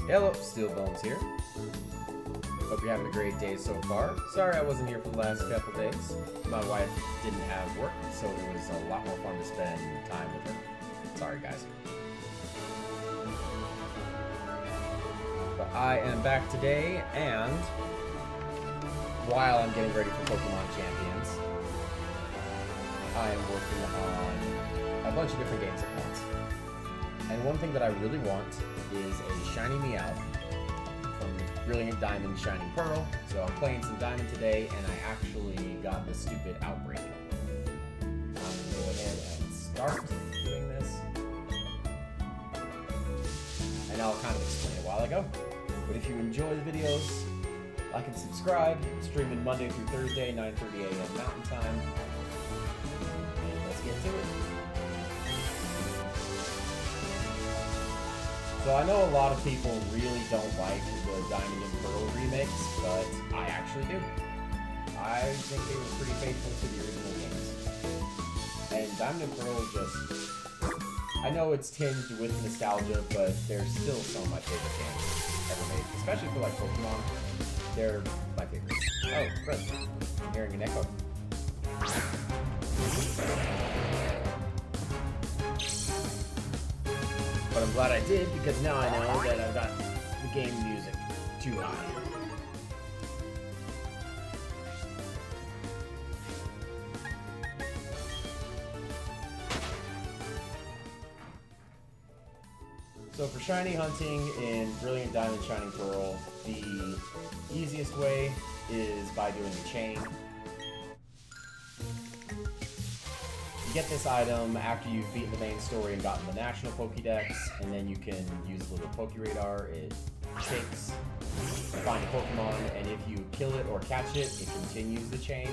Hello, Steelbones here. Hope you're having a great day so far. Sorry I wasn't here for the last couple days. My wife didn't have work, so it was a lot more fun to spend time with her. Sorry, guys. But I am back today, and while I'm getting ready for Pokemon Champions, I am working on a bunch of different games at once. And one thing that I really want is a shiny Meowth from Brilliant Diamond Shining Pearl. So I'm playing some Diamond today, and I actually got the stupid Outbreak. I'm going to go ahead and start doing this. And I'll kind of explain it while I go. But if you enjoy the videos, like and subscribe. Streaming Monday through Thursday, 9:30 a.m. Mountain Time. And let's get to it. So I know a lot of people really don't like the Diamond and Pearl remakes, but I actually do. I think they were pretty faithful to the original games. And Diamond and Pearl just... I know it's tinged with nostalgia, but they're still some of my favorite games ever made. Especially for like Pokemon. They're my favorites. Oh, Chris. I'm hearing an echo. But I'm glad I did, because now I know that I've got the game music too high. So for shiny hunting in Brilliant Diamond Shining Pearl, the easiest way is by doing the chain. You get this item after you've beaten the main story and gotten the National Pokédex, and then you can use a little Pokéradar. It shakes to find a Pokemon, and if you kill it or catch it, it continues the chain.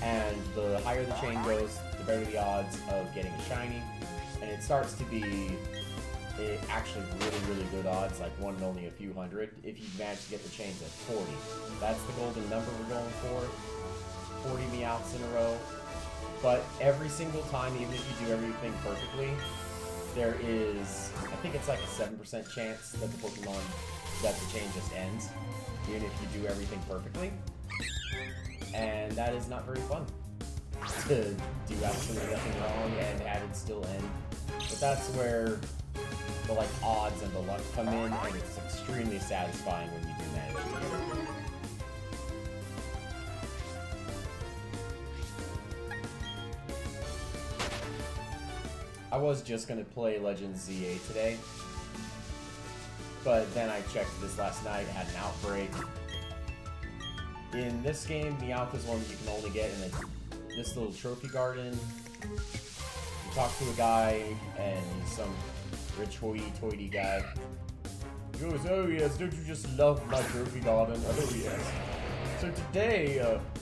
And the higher the chain goes, the better the odds of getting a shiny. And it starts to be actually really good odds, like one in only a few hundred, if you manage to get the chains at 40. That's the golden number we're going for. 40 Meowths in a row. But every single time, even if you do everything perfectly, there is, I think it's like a 7% chance that that the chain just ends, even if you do everything perfectly. And that is not very fun, to do absolutely nothing wrong and have it still end. But that's where the like odds and the luck come in, and it's extremely satisfying when you do manage to get it. I was just going to play Legends ZA today, but then I checked this last night, it had an outbreak. In this game, Meowth is one that you can only get in this little trophy garden. You talk to a guy, and he's some rich hoity-toity guy. He goes, "Oh yes, don't you just love my trophy garden? Oh yes. So today,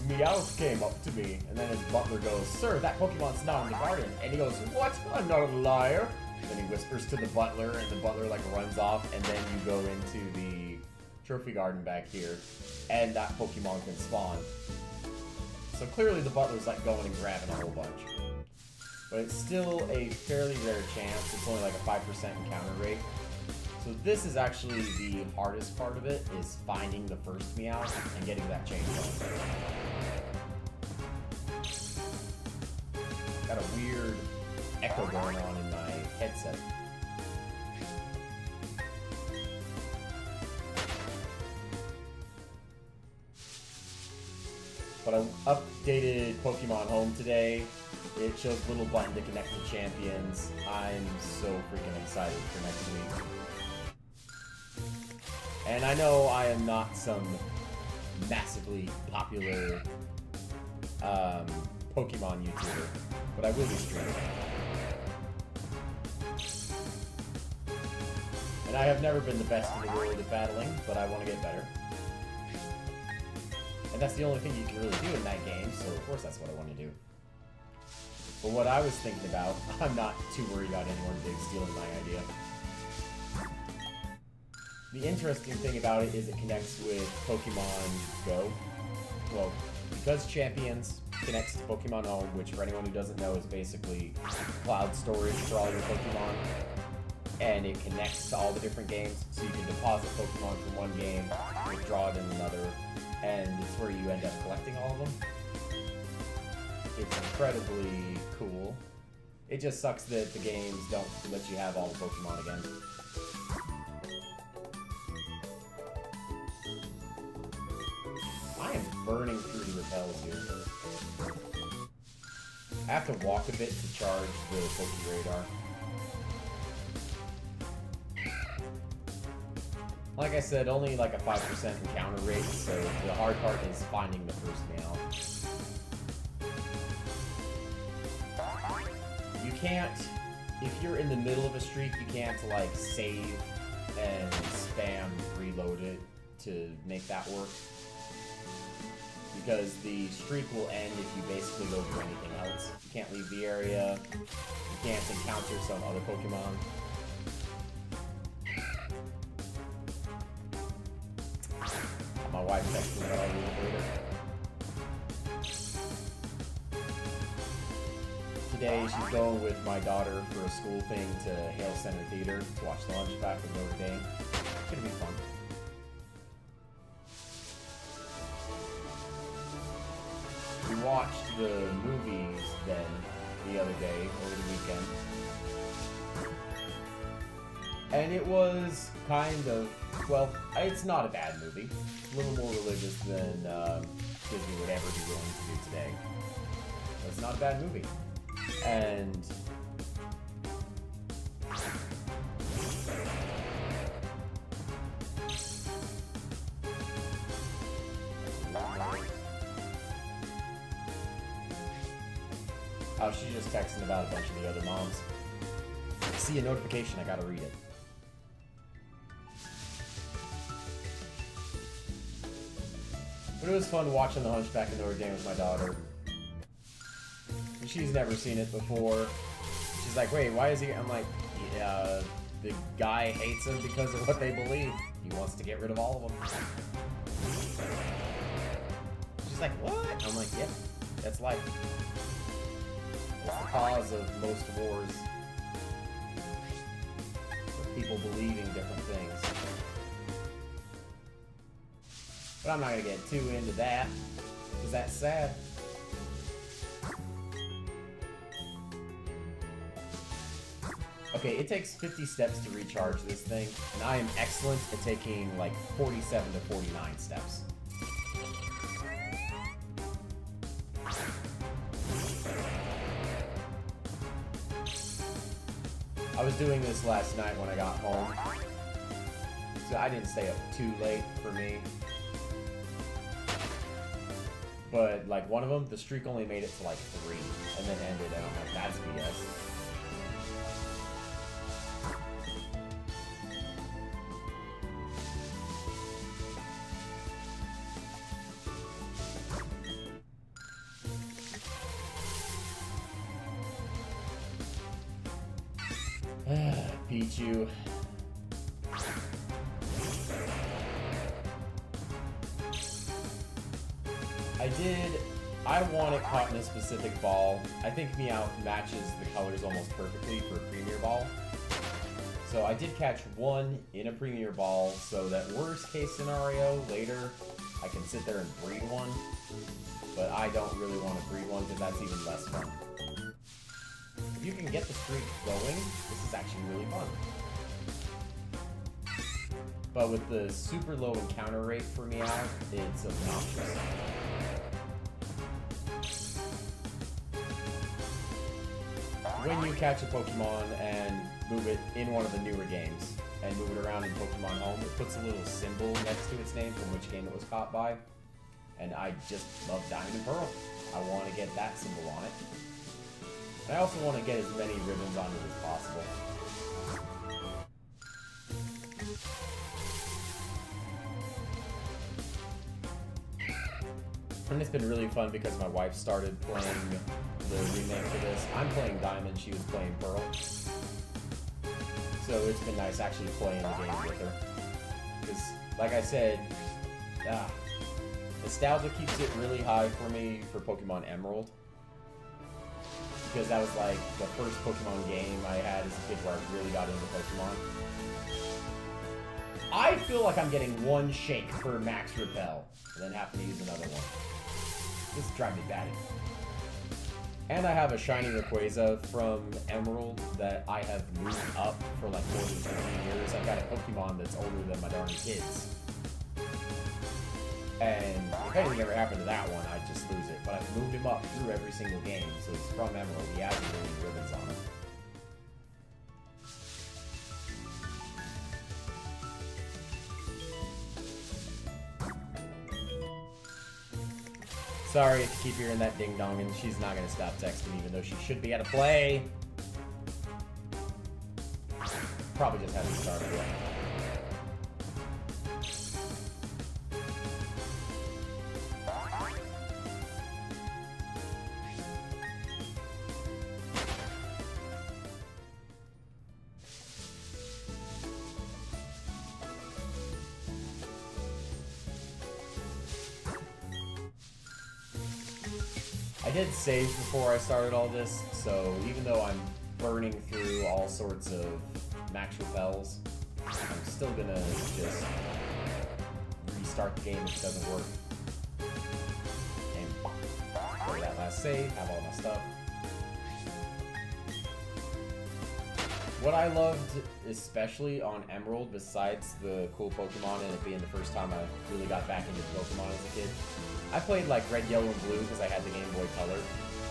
Meowth came up to me," and then his butler goes, "Sir, that Pokemon's not in the garden." And he goes, "What? I'm not a liar." And then he whispers to the butler, and the butler like runs off, and then you go into the trophy garden back here, and that Pokemon can spawn. So clearly the butler's like going and grabbing a whole bunch. But it's still a fairly rare chance. It's only like a 5% encounter rate. So this is actually the hardest part of it, is finding the first Meowth and getting that chain going. Got a weird echo going on in my headset. But I updated Pokemon Home today. It shows a little button to connect to champions. I'm so freaking excited for next week. And I know I am not some massively popular Pokemon YouTuber, but I will be streaming. And I have never been the best in the world at battling, but I want to get better. And that's the only thing you can really do in that game, so of course that's what I want to do. But what I was thinking about, I'm not too worried about anyone big stealing my idea. The interesting thing about it is it connects with Pokemon Go. Well, because Champions connects to Pokemon Home, which for anyone who doesn't know is basically cloud storage for all your Pokemon. and it connects to all the different games, so you can deposit Pokemon from one game, withdraw it in another, and it's where you end up collecting all of them. It's incredibly cool. It just sucks that the games don't let you have all the Pokemon again. I am burning through the repels here. I have to walk a bit to charge the Pokeradar. Like I said, only like a 5% encounter rate, so the hard part is finding the first Meowth. You can't, if you're in the middle of a streak, you can't like save and spam reload it to make that work. Because the streak will end if you basically go do anything else. You can't leave the area, you can't encounter some other Pokemon. My wife texted me that I'll read it later. Today she's going with my daughter for a school thing to Hale Center Theater to watch The Hunchback of Notre Dame. It's gonna be fun. We watched the movies then the other day, over the weekend. And it was kind of, well, it's not a bad movie. A little more religious than Disney would ever be willing to do today. But it's not a bad movie. And oh, she's just texting about a bunch of the other moms. I see a notification, I gotta read it. But it was fun watching The Hunchback of Notre Dame with my daughter. She's never seen it before. She's like, wait, why is he... I'm like, yeah, the guy hates him because of what they believe. He wants to get rid of all of them. She's like, what? I'm like, yep, that's life. It's the cause of most wars. People believing different things. But I'm not going to get too into that, because that's sad. Okay, it takes 50 steps to recharge this thing, and I am excellent at taking like 47 to 49 steps. I was doing this last night when I got home, so I didn't stay up too late for me. But like one of them, the streak only made it to like 3, and then ended, and I'm like, that's BS. Pichu. I want it caught in a specific ball. I think Meowth matches the colors almost perfectly for a Premier Ball. So I did catch one in a Premier Ball, so that worst case scenario, later, I can sit there and breed one. But I don't really want to breed one because that's even less fun. If you can get the streak going, this is actually really fun. But with the super low encounter rate for Meowth, it's obnoxious. When you catch a Pokemon and move it in one of the newer games, and move it around in Pokemon Home, it puts a little symbol next to its name from which game it was caught by. And I just love Diamond and Pearl. I want to get that symbol on it. And I also want to get as many ribbons on it as possible. And it's been really fun because my wife started playing the remake for this. I'm playing Diamond, she was playing Pearl. So it's been nice actually playing the game with her. Because, like I said, nostalgia keeps it really high for me for Pokemon Emerald. because that was like the first Pokemon game I had as a kid where I really got into Pokemon. I feel like I'm getting one shake for Max Repel, and then having to use another one. This is driving me batty. And I have a shiny Rayquaza from Emerald that I have moved up for like more than 15 years. I've got a Pokemon that's older than my darn kids. And if anything ever happened to that one, I'd just lose it. But I've moved him up through every single game, so he's from Emerald. He has really ribbons on him. Sorry if you keep hearing that ding dong, and she's not gonna stop texting even though she should be at a play. Probably just hasn't started yet. I did save before I started all this, so even though I'm burning through all sorts of Max Repels, I'm still gonna just restart the game if it doesn't work. And go to that last save, have all my stuff. What I loved especially on Emerald, besides the cool Pokemon and it being the first time I really got back into Pokemon as a kid, I played like Red, Yellow, and Blue because I had the Game Boy Color,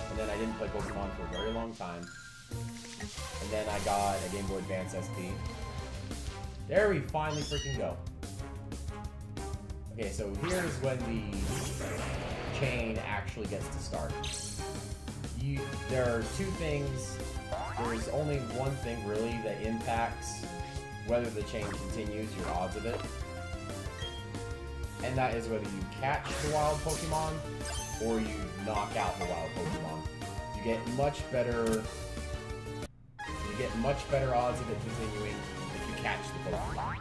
and then I didn't play Pokemon for a very long time. And then I got a Game Boy Advance SP. There we finally freaking go. Okay, so here's when the chain actually gets to start. There are two things. There's only one thing really that impacts whether the chain continues, your odds of it. And that is whether you catch the wild Pokemon or you knock out the wild Pokemon. You get much better odds of it continuing if you catch the Pokemon.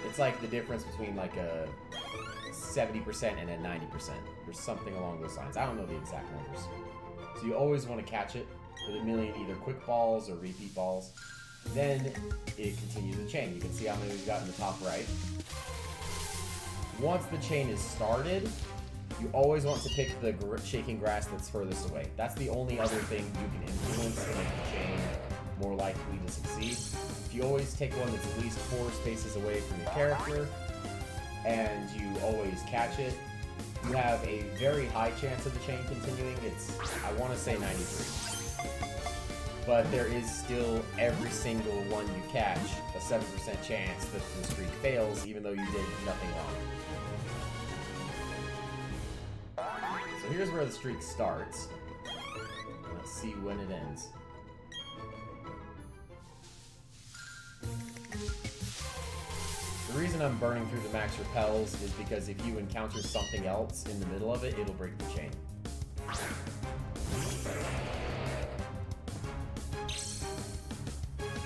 It's like the difference between like a 70% and a 90%, or something along those lines. I don't know the exact numbers. So you always want to catch it with a million either quick balls or repeat balls. Then it continues the chain. You can see how many we've got in the top right. Once the chain is started, you always want to pick the shaking grass that's furthest away. That's the only other thing you can influence to make the chain more likely to succeed. If you always take one that's at least 4 spaces away from your character, and you always catch it, you have a very high chance of the chain continuing. It's, I want to say 93. But there is still every single one you catch a 7% chance that the streak fails, even though you did nothing wrong. So here's where the streak starts. Let's see when it ends. The reason I'm burning through the Max Repels is because if you encounter something else in the middle of it, it'll break the chain.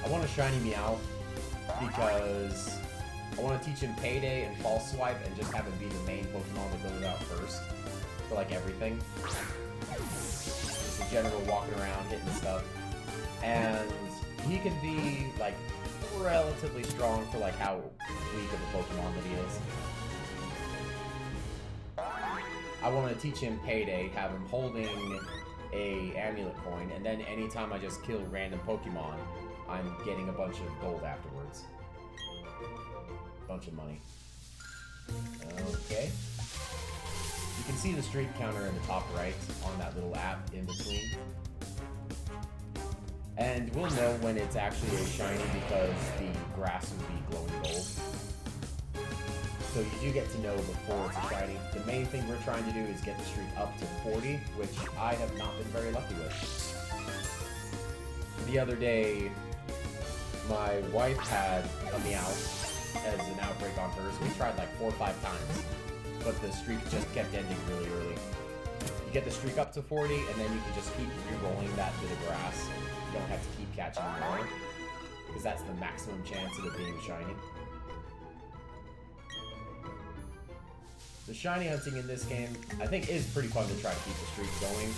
I want a shiny Meowth because I want to teach him Payday and False Swipe and just have him be the main Pokemon that goes out first for like everything. Just a general walking around, hitting stuff. And he can be like relatively strong for like how weak of a Pokemon that he is. I want to teach him Payday, have him holding a amulet coin, and then anytime I just kill random Pokemon, I'm getting a bunch of gold afterwards. Bunch of money. Okay. You can see the streak counter in the top right on that little app in between. And we'll know when it's actually a shiny because the grass will be glowing gold. So you do get to know before it's a shiny. The main thing we're trying to do is get the streak up to 40, which I have not been very lucky with. The other day, my wife had a Meowth as an outbreak on hers. We tried like 4 or 5 times, but the streak just kept ending really early. You get the streak up to 40, and then you can just keep re-rolling that bit of grass. You don't have to keep catching more, because that's the maximum chance of it being shiny. The shiny hunting in this game, I think, is pretty fun to try to keep the streak going.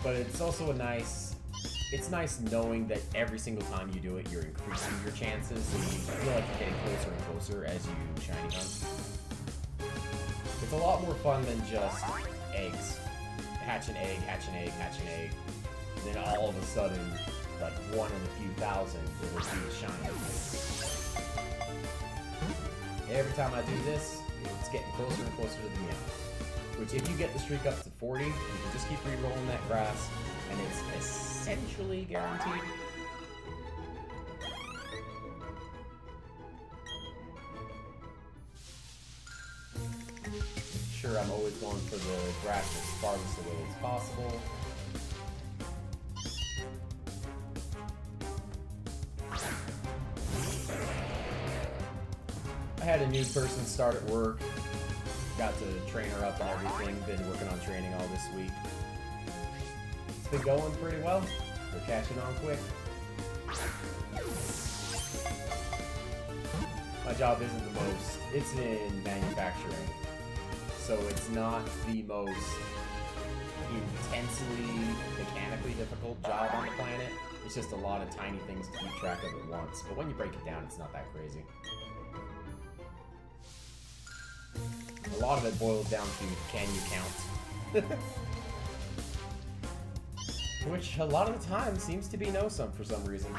But it's also it's nice knowing that every single time you do it, you're increasing your chances, so you feel like you're getting closer and closer as you shiny hunt. It's a lot more fun than just eggs. Hatch an egg, hatch an egg, hatch an egg. And then all of a sudden, like 1 in a few thousand, it'll be a shiny. Every time I do this, it's getting closer and closer to the Meowth. Which, if you get the streak up to 40, you can just keep re-rolling that grass, and it's essentially guaranteed. Sure, I'm always going for the grass as farthest away as possible. I had a new person start at work. Got to train her up and everything. Been working on training all this week. It's been going pretty well. We're catching on quick. My job isn't the most. It's in manufacturing. So it's not the most intensely mechanically difficult job on the planet. It's just a lot of tiny things to keep track of at once. But when you break it down, it's not that crazy. A lot of it boils down to, can you count? Which a lot of the time seems to be no for some reason.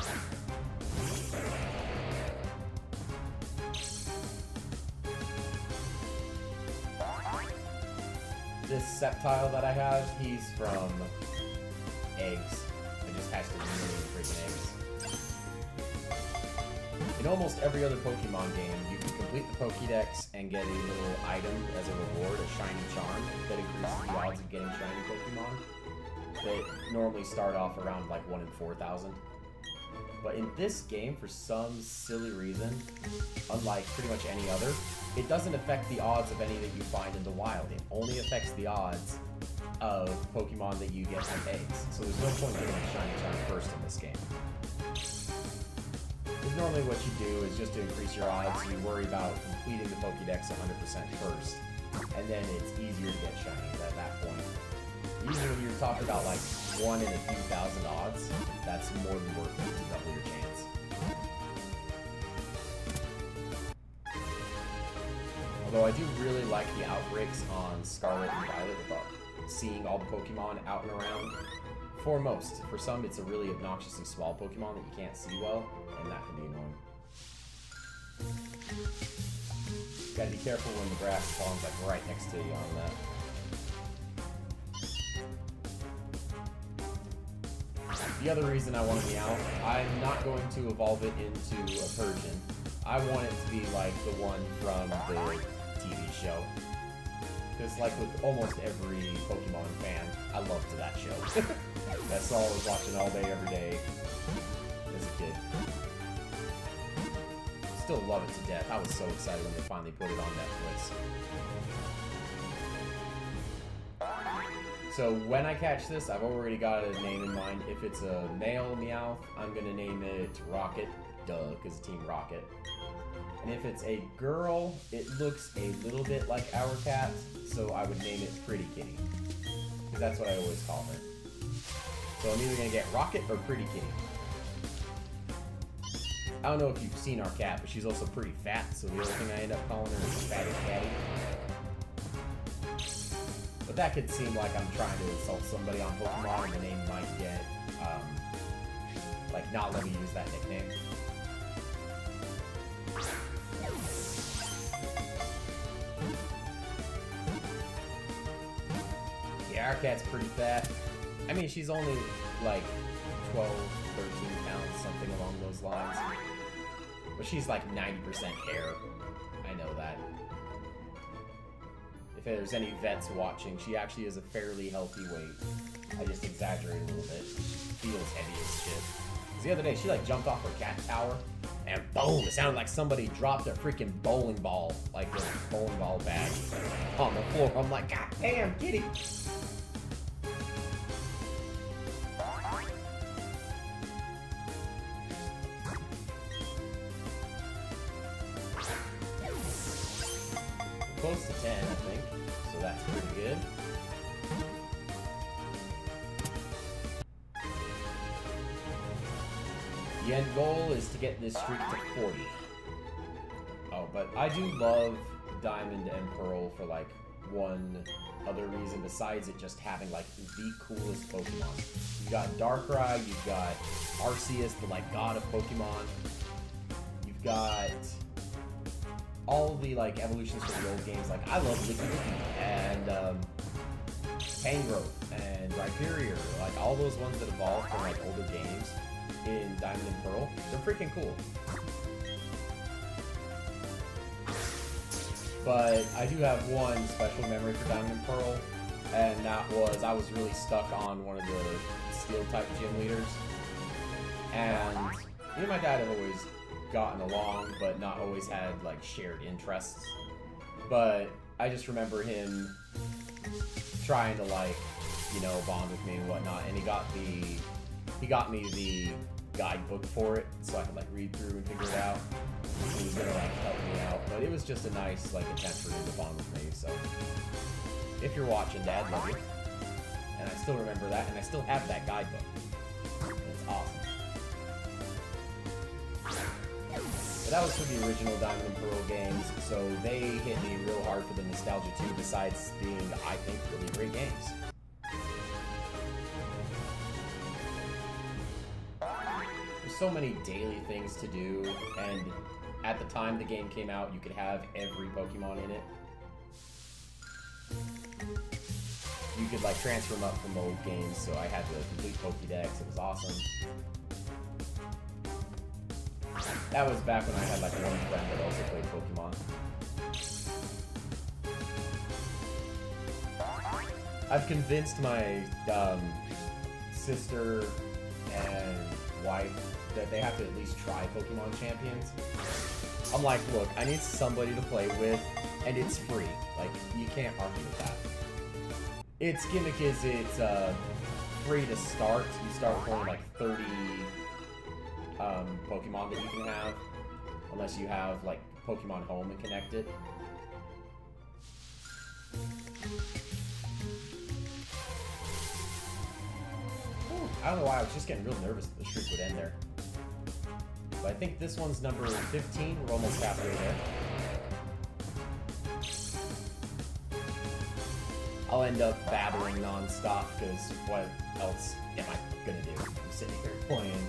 This Sceptile that I have, he's from eggs. I just hatched a million freaking eggs. In almost every other Pokemon game, you can complete the Pokédex and get a little item as a reward, a shiny charm, that increases the odds of getting shiny Pokemon. That normally start off around like 1 in 4,000. But in this game, for some silly reason, unlike pretty much any other, it doesn't affect the odds of any that you find in the wild. It only affects the odds of Pokemon that you get from eggs. So there's no point getting a shiny charm first in this game. Because normally what you do is just to increase your odds, you worry about completing the Pokédex 100% first. And then it's easier to get shinies at that point. Usually when you're talking about like 1 in a few thousand odds, that's more than worth it to double your chance. Although I do really like the outbreaks on Scarlet and Violet about seeing all the Pokemon out and around. For most. For some, it's a really obnoxiously small Pokemon that you can't see well, and that can be annoying. Gotta be careful when the grass spawns like right next to you on that. The other reason I want a Meowth, I'm not going to evolve it into a Persian. I want it to be like the one from the TV show. Because like with almost every Pokemon fan, I loved that show. That's all I was watching all day, every day as a kid. Still love it to death. I was so excited when they finally put it on Netflix. So when I catch this, I've already got a name in mind. If it's a male Meowth, I'm gonna name it Rocket. Duh, because Team Rocket. And if it's a girl, it looks a little bit like our cat, so I would name it Pretty Kitty. Because that's what I always call her. So I'm either gonna get Rocket or Pretty Kitty. I don't know if you've seen our cat, but she's also pretty fat, so the only thing I end up calling her is Fatty Catty. But that could seem like I'm trying to insult somebody on Pokemon, and the name might get, like, not let me use that nickname. Yeah, our cat's pretty fat. I mean, she's only, like, 12, 13 pounds, something along those lines. But she's like 90% hair. I know that. If there's any vets watching, she actually is a fairly healthy weight. I just exaggerate a little bit. She feels heavy as shit. Because the other day, she like jumped off her cat tower, and boom, it sounded like somebody dropped a freaking bowling ball, like a bowling ball bag, on the floor. I'm like, God damn, kitty! Close to 10, I think, so that's pretty good. The end goal is to get this streak to 40. Oh, but I do love Diamond and Pearl for, like, one other reason besides it just having, like, the coolest Pokemon. You've got Darkrai, you've got Arceus, the, like, god of Pokemon. You've got all the, like, evolutions from the old games. Like, I love Licky Licky and, Tangrowth and Rhyperior. Like, all those ones that evolved from, like, older games in Diamond and Pearl. They're freaking cool. But I do have one special memory for Diamond and Pearl, and that was I was really stuck on one of the Steel-type gym leaders. And me and my dad have always gotten along, but not always had, like, shared interests. But I just remember him trying to, like, you know, bond with me and whatnot, and he got me the guidebook for it, so I could, like, read through and figure it out. He was gonna, like, help me out, but it was just a nice, like, attempt for him to bond with me, so if you're watching, Dad, love you. And I still remember that, and I still have that guidebook. It's awesome. But that was for the original Diamond and Pearl games, so they hit me real hard for the nostalgia too, besides being, I think, really great games. There's so many daily things to do, and at the time the game came out, you could have every Pokemon in it. You could, like, transfer them up from old games, so I had the complete Pokédex. It was awesome. That was back when I had, like, one friend that also played Pokemon. I've convinced my sister and wife that they have to at least try Pokemon Champions. I'm like, look, I need somebody to play with, and it's free. Like, you can't argue with that. Its gimmick is it's free to start. You start with only, like, 30 Pokemon that you can have, unless you have, like, Pokemon Home and connect it. Ooh, I don't know why, I was just getting real nervous that the streak would end there. But I think this one's number 15, we're almost halfway there. I'll end up babbling non-stop, because what else am I gonna do? I'm sitting here playing.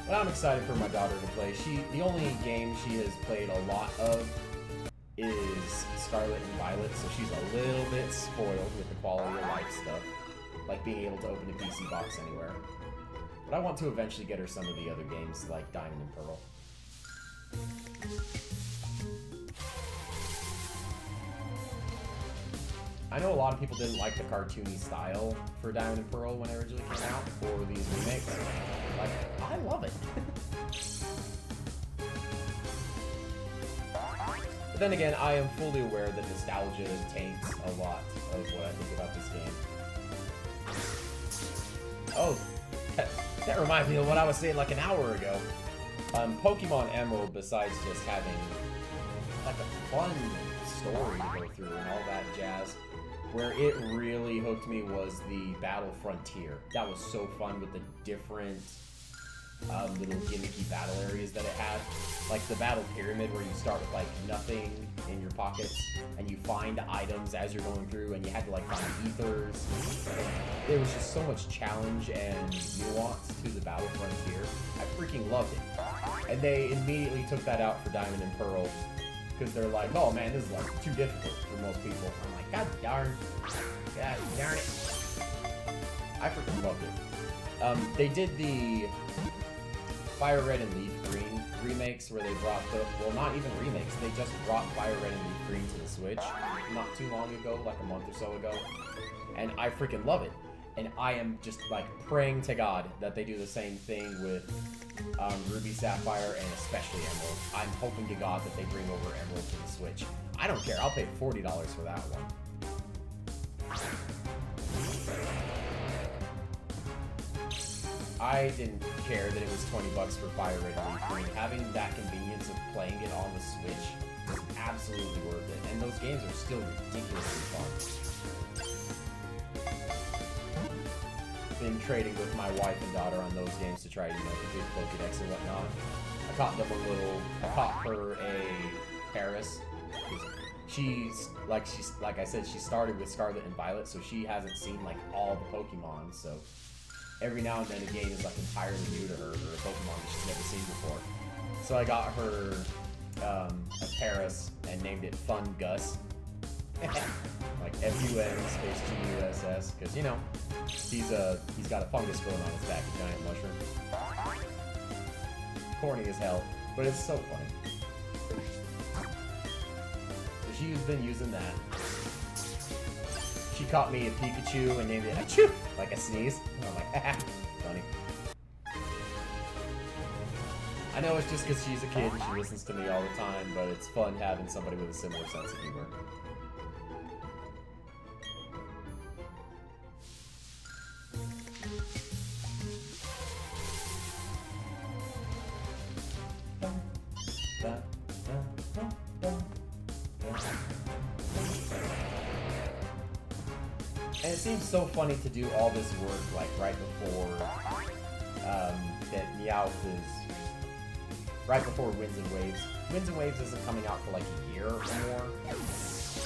But I'm excited for my daughter to play. The only game she has played a lot of is Scarlet and Violet, so she's a little bit spoiled with the quality of life stuff, like being able to open a PC box anywhere. But I want to eventually get her some of the other games, like Diamond and Pearl. I know a lot of people didn't like the cartoony style for Diamond and Pearl when it originally came out, or these remakes. Like, I love it. But then again, I am fully aware that nostalgia taints a lot of what I think about this game. Oh, that reminds me of what I was saying like an hour ago. Pokemon Emerald, besides just having like a fun story to go through and all that jazz, where it really hooked me was the Battle Frontier. That was so fun with the different little gimmicky battle areas that it had. Like the Battle Pyramid, where you start with like nothing in your pockets and you find items as you're going through, and you had to like find ethers. And there was just so much challenge and nuance to the Battle Frontier. I freaking loved it. And they immediately took that out for Diamond and Pearl, because they're like, oh man, this is like too difficult for most people. I'm like, god darn it. I freaking loved it. They did the Fire Red and Leaf Green remakes, where they brought well, not even remakes, they just brought Fire Red and Leaf Green to the Switch not too long ago, like a month or so ago. And I freaking love it. And I am just like praying to God that they do the same thing with Ruby, Sapphire, and especially Emerald. I'm hoping to God that they bring over Emerald to the Switch. I don't care, I'll pay $40 for that one. I didn't care that it was $20 for Fire Red and Leaf Green. Having that convenience of playing it on the Switch is absolutely worth it. And those games are still ridiculously fun. been trading with my wife and daughter on those games to try to, complete Pokédex and whatnot. I caught her a Paris. She's like I said, she started with Scarlet and Violet, so she hasn't seen like all the Pokemon. So every now and then a game is like entirely new to her, or a Pokemon that she's never seen before. So I got her a Paris and named it Fun Gus. Like F-U-N space G-U-S-S, because he's got a fungus growing on his back, a giant mushroom. Corny as hell, but it's so funny. So she's been using that. She caught me a Pikachu and named it Achoo, like a sneeze. And I'm like, haha, funny. I know it's just because she's a kid and she listens to me all the time, but it's fun having somebody with a similar sense of humor. And it seems so funny to do all this work like right before that Meowth is right before Winds and Waves. Winds and Waves isn't coming out for like a year or more,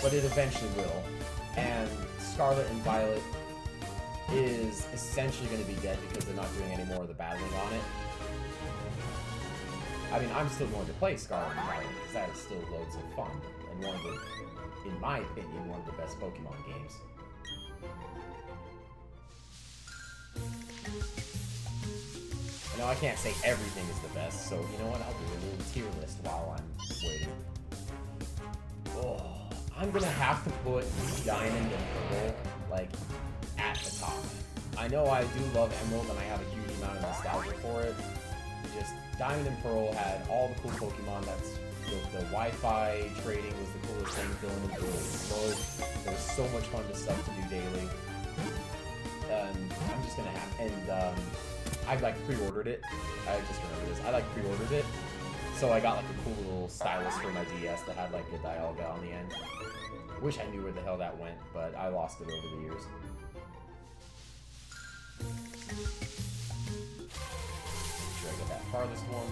but it eventually will. And Scarlet and Violet is essentially going to be dead because they're not doing any more of the battling on it. I mean, I'm still going to play Scarlet and Violet because that is still loads of fun and one of the, in my opinion, one of the best Pokemon games. I know I can't say everything is the best, so you know what? I'll do a little tier list while I'm waiting. Oh, I'm gonna have to put Diamond and Pearl, like, at the top. I know I do love Emerald and I have a huge amount of nostalgia for it. Just, Diamond and Pearl had all the cool Pokemon. That's the Wi-Fi trading was the coolest thing filling in the world. There was so much fun stuff to do daily. I'm just gonna have, and I like pre-ordered it. I just remember this. I like pre-ordered it, so I got like a cool little stylus for my DS that had like a Dialga on the end. Wish I knew where the hell that went, but I lost it over the years. Should I get that farthest one?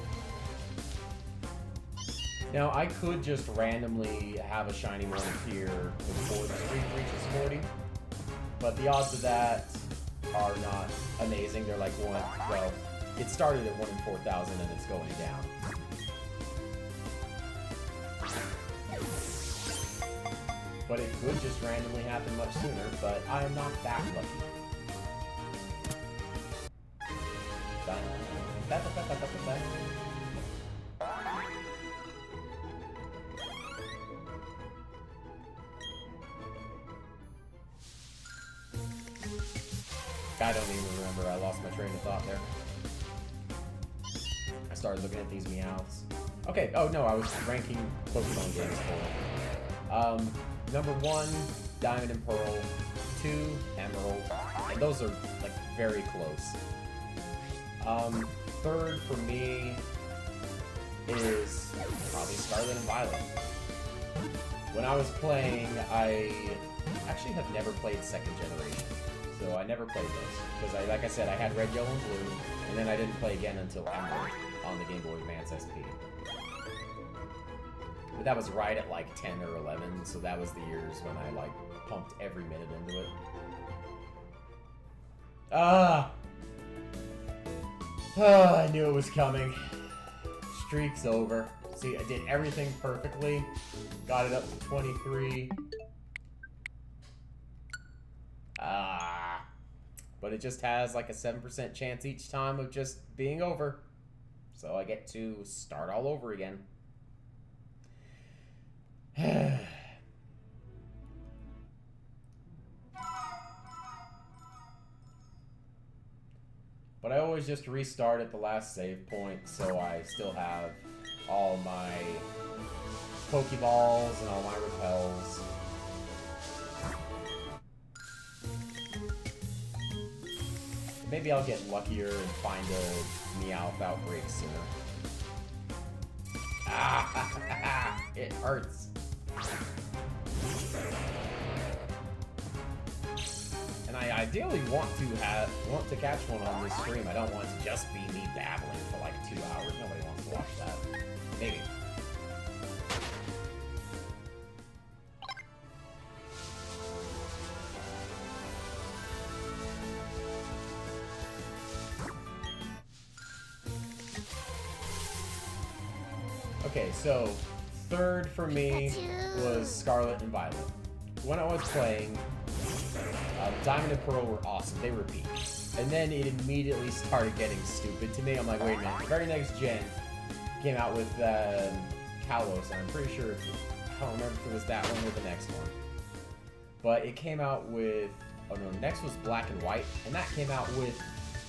Now I could just randomly have a shiny one appear before the streak reaches 40, but the odds of that are not amazing. They're like well, it started at 1 in 4,000 and it's going down. But it could just randomly happen much sooner, but I am not that lucky. I don't even remember. I lost my train of thought there. I started looking at these Meowths. Okay, oh no, I was ranking Pokemon games for number 1, Diamond and Pearl. 2, Emerald. And those are, like, very close. Third for me is probably Scarlet and Violet. When I was playing, I actually have never played second generation. So I never played those. Because, like I said, I had Red, Yellow, and Blue, and then I didn't play again until Emerald on the Game Boy Advance SP. But that was right at like 10 or 11, so that was the years when I like pumped every minute into it. I knew it was coming. Streak's over. See, I did everything perfectly. Got it up to 23. But it just has like a 7% chance each time of just being over. So I get to start all over again. But I always just restart at the last save point, so I still have all my Pokeballs and all my Repels. Maybe I'll get luckier and find a Meowth outbreak sooner. Ah, it hurts. And I ideally want to catch one on this stream. I don't want it to just be me babbling for like 2 hours. Nobody wants to watch that. Maybe. Okay, so third for me was Scarlet and Violet. When I was playing, Diamond and Pearl were awesome. They were peak. And then it immediately started getting stupid to me. I'm like, wait a minute. The very next gen came out with Kalos. I'm pretty sure, I don't remember if it was that one or the next one. But it came out with, oh no, next was Black and White. And that came out with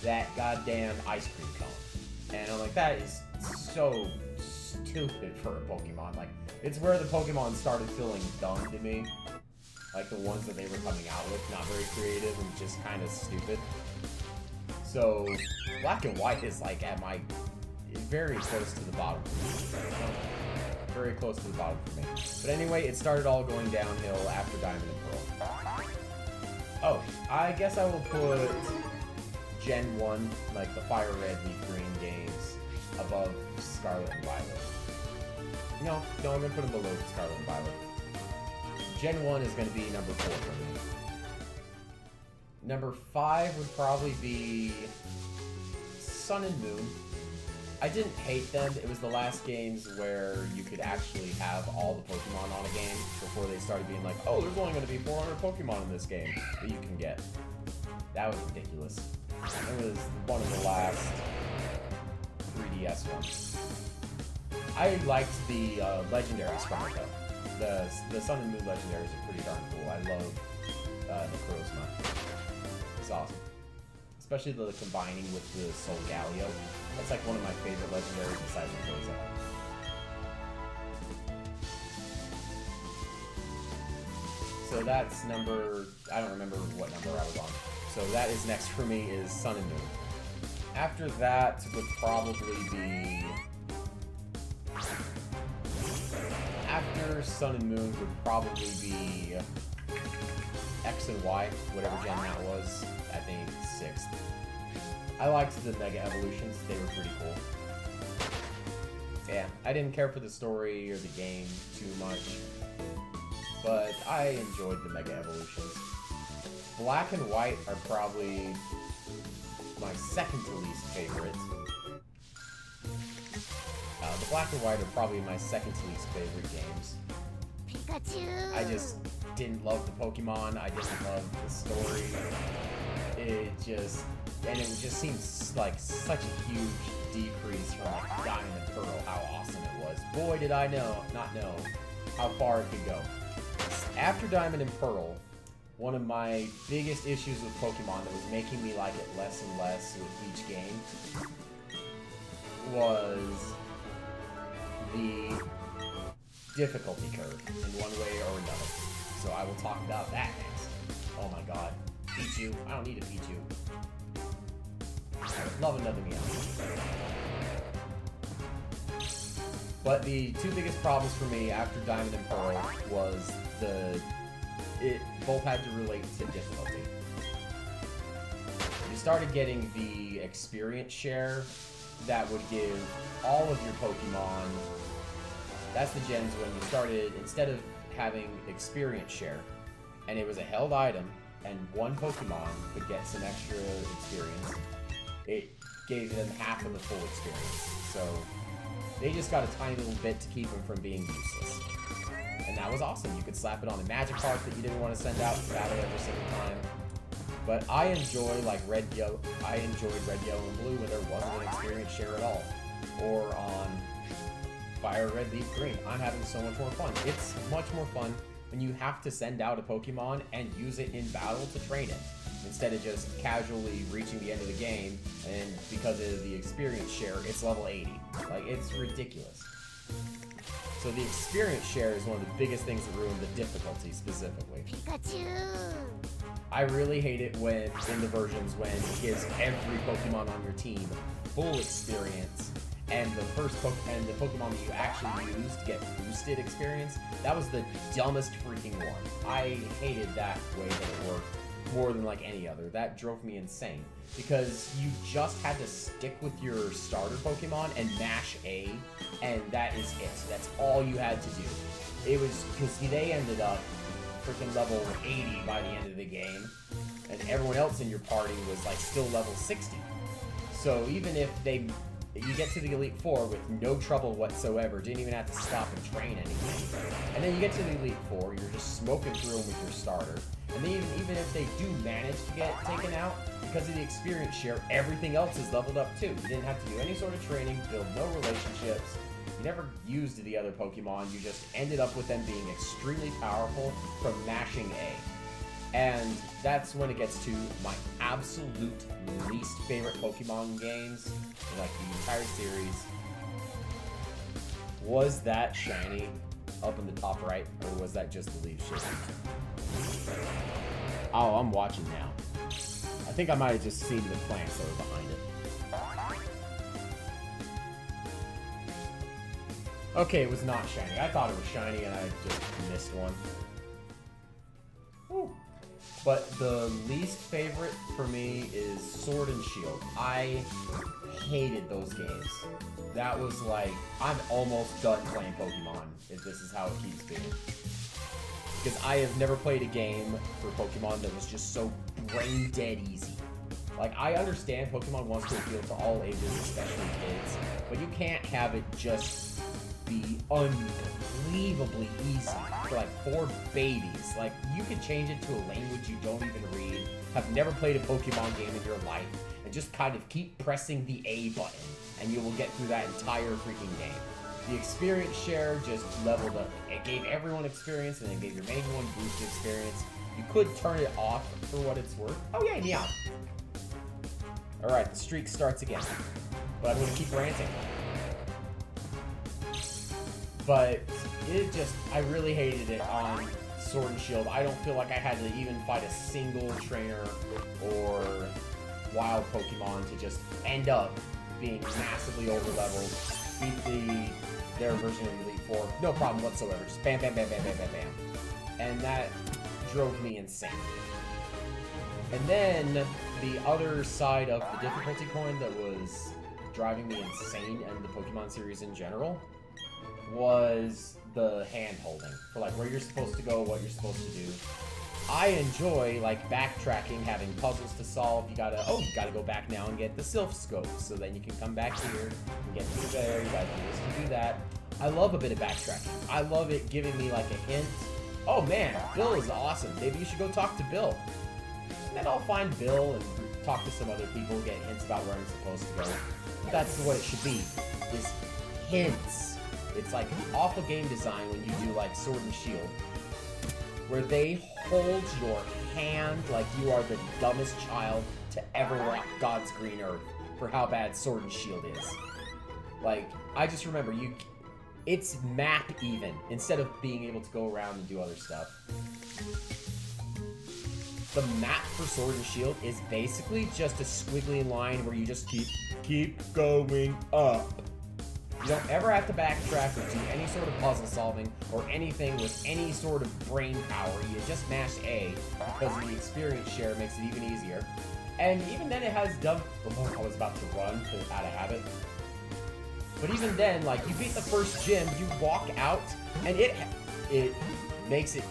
that goddamn ice cream cone. And I'm like, that is so stupid for a Pokemon. Like, it's where the Pokemon started feeling dumb to me. Like the ones that they were coming out with, not very creative and just kind of stupid. So, Black and White is like at my, very close to the bottom. Very close to the bottom for me. But anyway, it started all going downhill after Diamond and Pearl. Oh, I guess I will put Gen 1, like the Fire Red, Leaf Green games, above Scarlet and Violet. No, I'm gonna put them below Scarlet and Violet. Gen 1 is going to be number 4 for me. Number 5 would probably be Sun and Moon. I didn't hate them. It was the last games where you could actually have all the Pokemon on a game before they started being like, oh, there's only going to be 400 Pokemon in this game that you can get. That was ridiculous. It was one of the last 3DS ones. I liked the Legendary Scarlet though. The Sun and Moon Legendaries are pretty darn cool. I love Necrozma. It's awesome. Especially the combining with the Solgaleo. That's like one of my favorite legendaries besides Necrozma. So that's number, I don't remember what number I was on. So that is next for me is Sun and Moon. After that would probably be... After Sun and Moon would probably be X and Y, whatever gen that was, I think 6th. I liked the Mega Evolutions, they were pretty cool. Yeah, I didn't care for the story or the game too much, but I enjoyed the Mega Evolutions. Black and White are probably my second to least favorite. The Black and White are probably my second to least favorite games. Pikachu! I just didn't love the Pokemon, I didn't love the story. It just seems like such a huge decrease from like Diamond and Pearl, how awesome it was. Boy, did I not know how far it could go. After Diamond and Pearl, one of my biggest issues with Pokemon that was making me like it less and less with each game was the difficulty curve in one way or another. So I will talk about that next. Oh my god. Pichu. I don't need a Pichu. I would love another Meowth. But the two biggest problems for me after Diamond and Pearl was it both had to relate to difficulty. You started getting the experience share that would give all of your Pokemon, that's the gens when you started, instead of having experience share, and it was a held item, and one Pokemon could get some extra experience, it gave them half of the full experience. So they just got a tiny little bit to keep them from being useless. And that was awesome. You could slap it on a Magikarp that you didn't want to send out to battle every single time. But I enjoy like Red, Yellow. I enjoyed Red, Yellow, and Blue when there wasn't an experience share at all, or on Fire Red, Leaf Green. I'm having so much more fun. It's much more fun when you have to send out a Pokemon and use it in battle to train it, instead of just casually reaching the end of the game and because of the experience share, it's level 80. Like, it's ridiculous. So the experience share is one of the biggest things that ruin the difficulty specifically. Pikachu! I really hate it when, in the versions, when it gives every Pokemon on your team full experience, and the Pokemon that you actually used to get boosted experience, that was the dumbest freaking one. I hated that way that it worked. more than like any other. That drove me insane because you just had to stick with your starter Pokemon and mash A, and that is it. That's all you had to do. It was because they ended up freaking level 80 by the end of the game, and everyone else in your party was like still level 60. So even if you get to the Elite Four with no trouble whatsoever, didn't even have to stop and train anything. And then you get to the Elite Four, you're just smoking through them with your starter. And then even if they do manage to get taken out, because of the experience share, everything else is leveled up too. You didn't have to do any sort of training, build no relationships. You never used the other Pokemon, you just ended up with them being extremely powerful from mashing A. And that's when it gets to my absolute least favorite Pokemon games, like the entire series. Was that shiny up in the top right, or was that just the leaf shit? Oh, I'm watching now. I think I might have just seen the plants that were behind it. Okay, it was not shiny. I thought it was shiny and I just missed one. Whew. But the least favorite for me is Sword and Shield. I hated those games. That was like, I'm almost done playing Pokemon if this is how it keeps being. Because I have never played a game for Pokemon that was just so brain dead easy. Like, I understand Pokemon wants to appeal to all ages, especially kids, but you can't have it just be unbelievably easy for like 4 babies. Like, you could change it to a language you don't even read, have never played a Pokemon game in your life, and just kind of keep pressing the A button, and you will get through that entire freaking game. The experience share just leveled up. It gave everyone experience, and then gave your main one boosted experience. You could turn it off for what it's worth. Oh yeah, Meowth. Alright, the streak starts again. But I'm gonna keep ranting. But it just, I really hated it on Sword and Shield. I don't feel like I had to even fight a single trainer or wild Pokemon to just end up being massively over-leveled, beat their version of the Elite Four. No problem whatsoever. Just bam, bam, bam, bam, bam, bam, bam. And that drove me insane. And then the other side of the difficulty coin that was driving me insane and the Pokemon series in general was the hand-holding for like where you're supposed to go, what you're supposed to do. I enjoy like backtracking, having puzzles to solve. You gotta go back now and get the Sylph Scope, so then you can come back here and get through there. You gotta do this to do that. I love a bit of backtracking. I love it giving me like a hint. Oh man, Bill is awesome. Maybe you should go talk to Bill. And then I'll find Bill and talk to some other people, get hints about where I'm supposed to go. But that's what it should be, is hints. It's like awful game design when you do like Sword and Shield, where they hold your hand like you are the dumbest child to ever walk God's green earth for how bad Sword and Shield is. Like, I just remember, it's map even, instead of being able to go around and do other stuff. The map for Sword and Shield is basically just a squiggly line where you just keep going up. You don't ever have to backtrack or do any sort of puzzle solving or anything with any sort of brain power. You just mash A because of the experience share makes it even easier. And even then it has dumb... Oh, I was about to run out of habit. But even then, like, you beat the first gym, you walk out, and it makes it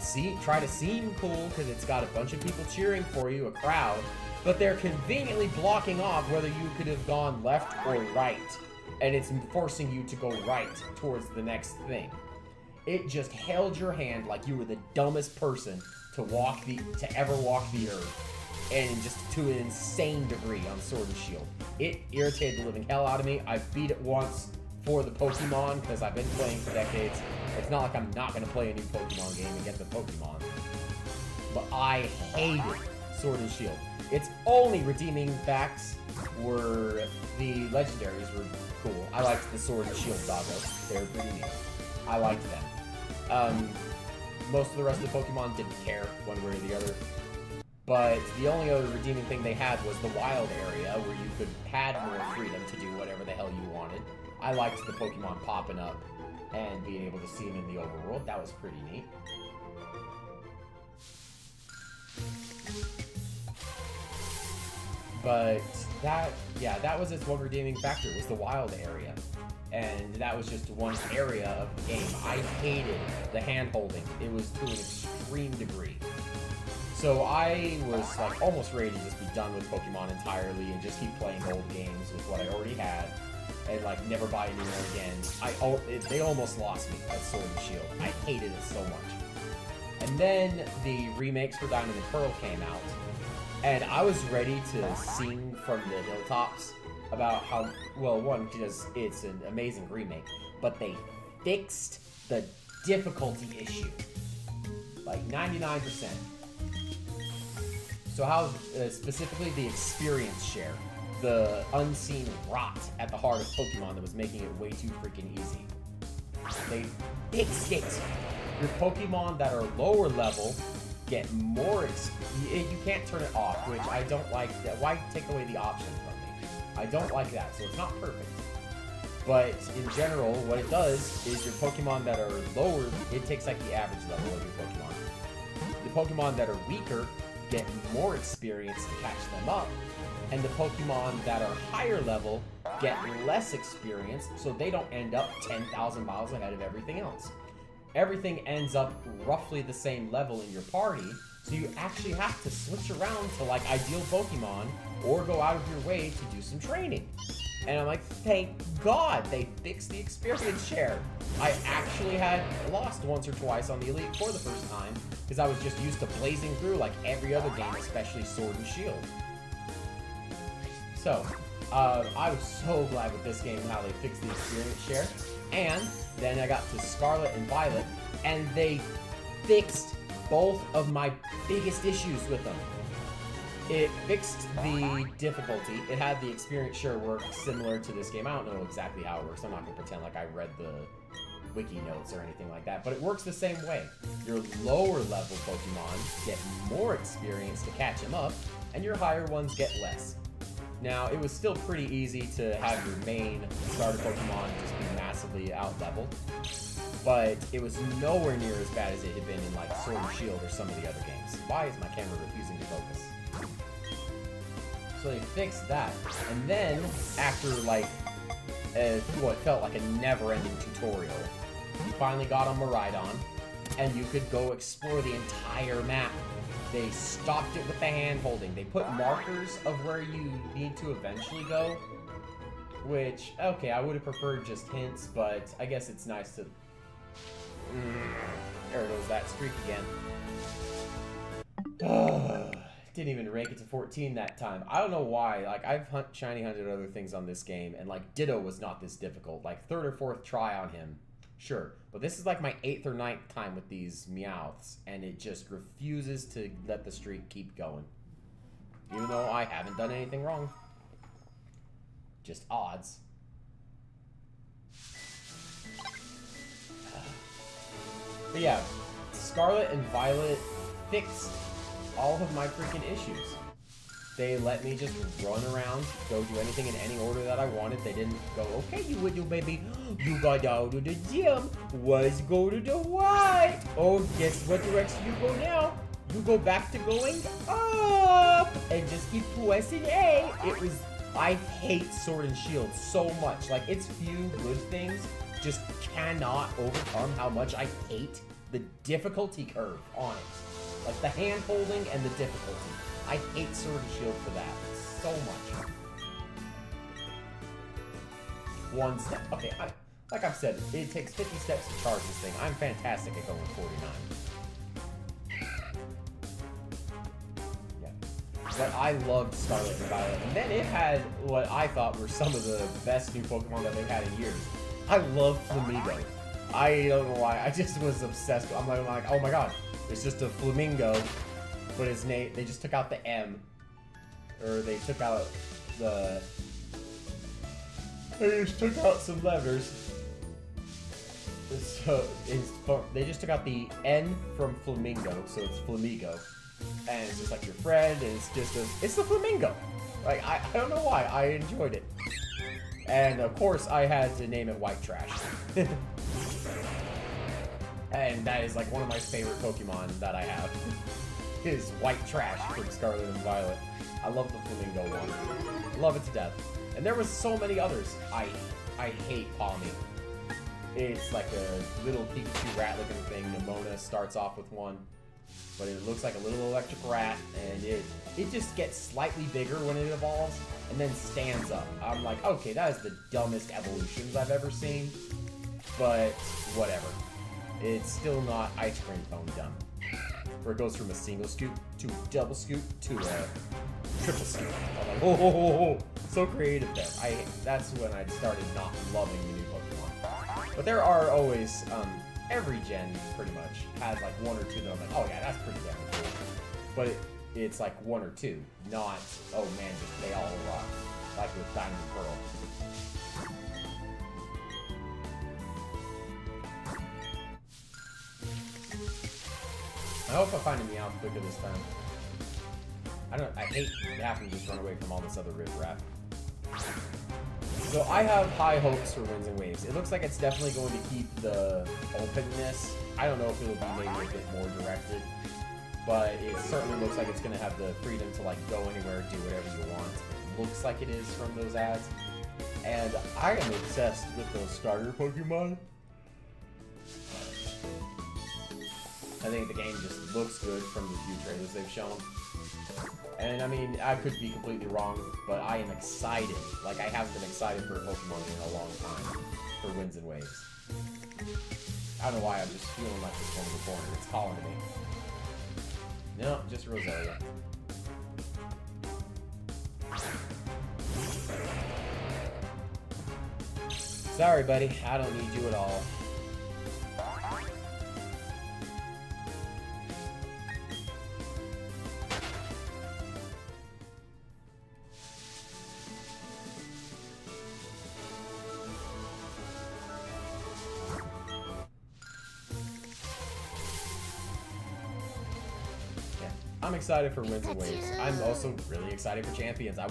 try to seem cool because it's got a bunch of people cheering for you, a crowd, but they're conveniently blocking off whether you could have gone left or right. And it's forcing you to go right towards the next thing. It just held your hand like you were the dumbest person to ever walk the earth, and just to an insane degree on Sword and Shield. It irritated the living hell out of me. I beat it once for the Pokemon because I've been playing for decades. It's not like I'm not going to play a new Pokemon game against the Pokemon. But I hated Sword and Shield. Its only redeeming facts were the legendaries were cool. I liked the Sword and Shield doggos. They were pretty neat. I liked them. Most of the rest of the Pokemon didn't care one way or the other. But the only other redeeming thing they had was the wild area where you could had more freedom to do whatever the hell you wanted. I liked the Pokemon popping up and being able to see them in the overworld. That was pretty neat. But that was its one redeeming factor, was the wild area. And that was just one area of the game. I hated the hand-holding. It was to an extreme degree. So I was like almost ready to just be done with Pokemon entirely and just keep playing old games with what I already had and like never buy a new one again. They almost lost me at Sword and Shield. I hated it so much. And then the remakes for Diamond and Pearl came out, and I was ready to sing from the hilltops about how, well, one, because it's an amazing remake, but they fixed the difficulty issue. Like 99%. So how, specifically the experience share, the unseen rot at the heart of Pokemon that was making it way too freaking easy. They fixed it. Your Pokemon that are lower level get more you can't turn it off, which I don't like. That. Why take away the option from me? I don't like that, so it's not perfect. But in general, what it does is your Pokemon that are lower, it takes like the average level of your Pokemon. The Pokemon that are weaker get more experience to catch them up, and the Pokemon that are higher level get less experience, so they don't end up 10,000 miles ahead of everything else. Everything ends up roughly the same level in your party, so you actually have to switch around to like ideal Pokemon or go out of your way to do some training. And I'm like, thank God they fixed the experience share. I actually had lost once or twice on the Elite for the first time because I was just used to blazing through like every other game, especially Sword and Shield. So, I was so glad with this game how they fixed the experience share. And then I got to Scarlet and Violet, and they fixed both of my biggest issues with them. It fixed the difficulty. It had the experience share work similar to this game. I don't know exactly how it works. I'm not going to pretend like I read the wiki notes or anything like that, but it works the same way. Your lower level Pokemon get more experience to catch them up, and your higher ones get less. Now, it was still pretty easy to have your main starter Pokemon just be massively out-leveled, but it was nowhere near as bad as it had been in like Sword and Shield or some of the other games. Why is my camera refusing to focus? So they fixed that, and then after like what felt like a never-ending tutorial, you finally got on Miraidon, and you could go explore the entire map. They stopped it with the hand-holding. They put markers of where you need to eventually go, which, okay, I would have preferred just hints, but I guess it's nice to... there goes that streak again. Didn't even rank it to 14 that time. I don't know why. Like, I've shiny hunted other things on this game, and like Ditto was not this difficult. Like, 3rd or 4th try on him, sure. But this is like my 8th or 9th time with these Meowths, and it just refuses to let the streak keep going. Even though I haven't done anything wrong. Just odds. But yeah, Scarlet and Violet fixed all of my freaking issues. They let me just run around, go do anything in any order that I wanted. They didn't go, okay, you little baby, you got out of the gym. Let's go to the right. Oh, guess what direction you go now? You go back to going up and just keep pressing A. I hate Sword and Shield so much. Like, its few good things just cannot overcome how much I hate the difficulty curve on it. Like the hand holding and the difficulty. I hate Sword and Shield for that so much. One step. Okay, like I've said, it takes 50 steps to charge this thing. I'm fantastic at going 49. Yeah. But I loved Scarlet and Violet. And then it had what I thought were some of the best new Pokemon that they've had in years. I love Flamigo. I don't know why. I just was obsessed. I'm like, oh my god. It's just a flamingo, but his name, they just took out the M. Or they took out the... They just took out some letters. So, they just took out the N from flamingo, so it's Flamigo. And it's just like your friend, and it's just it's the flamingo. Like, I don't know why, I enjoyed it. And of course, I had to name it White Trash. And that is like one of my favorite Pokemon that I have. is white trash from Scarlet and Violet. I love the flamingo one. Love it to death. And there was so many others. I hate Palmy. It's like a little Pikachu rat looking thing. Nimona starts off with one. But it looks like a little electric rat, and it just gets slightly bigger when it evolves, and then stands up. I'm like, okay, that is the dumbest evolutions I've ever seen, but whatever. It's still not ice cream cone dumb. Where it goes from a single scoop to a double scoop to a triple scoop. I'm like, oh, so creative there. That's when I started not loving the new Pokemon. But there are always, every gen pretty much has like one or two that I'm like, oh yeah, that's pretty damn cool. But it's like one or two, not, oh man, just they all rock. Like with Diamond and Pearl. I hope I find a Meowth quicker this time. I hate having to just run away from all this other riffraff. So I have high hopes for Winds and Waves. It looks like it's definitely going to keep the openness. I don't know if it'll be maybe a bit more directed, but it certainly looks like it's going to have the freedom to like go anywhere, do whatever you want. It looks like it is from those ads. And I am obsessed with those starter Pokemon. I think the game just looks good from the few trailers they've shown. And I mean, I could be completely wrong, but I am excited. Like, I haven't been excited for a Pokemon in a long time for Winds and Waves. I don't know why, I'm just feeling like this one in the corner. It's calling to me. No, just Roselia. Sorry, buddy. I don't need you at all. I'm excited for Winds and Waves. I'm also really excited for Champions. I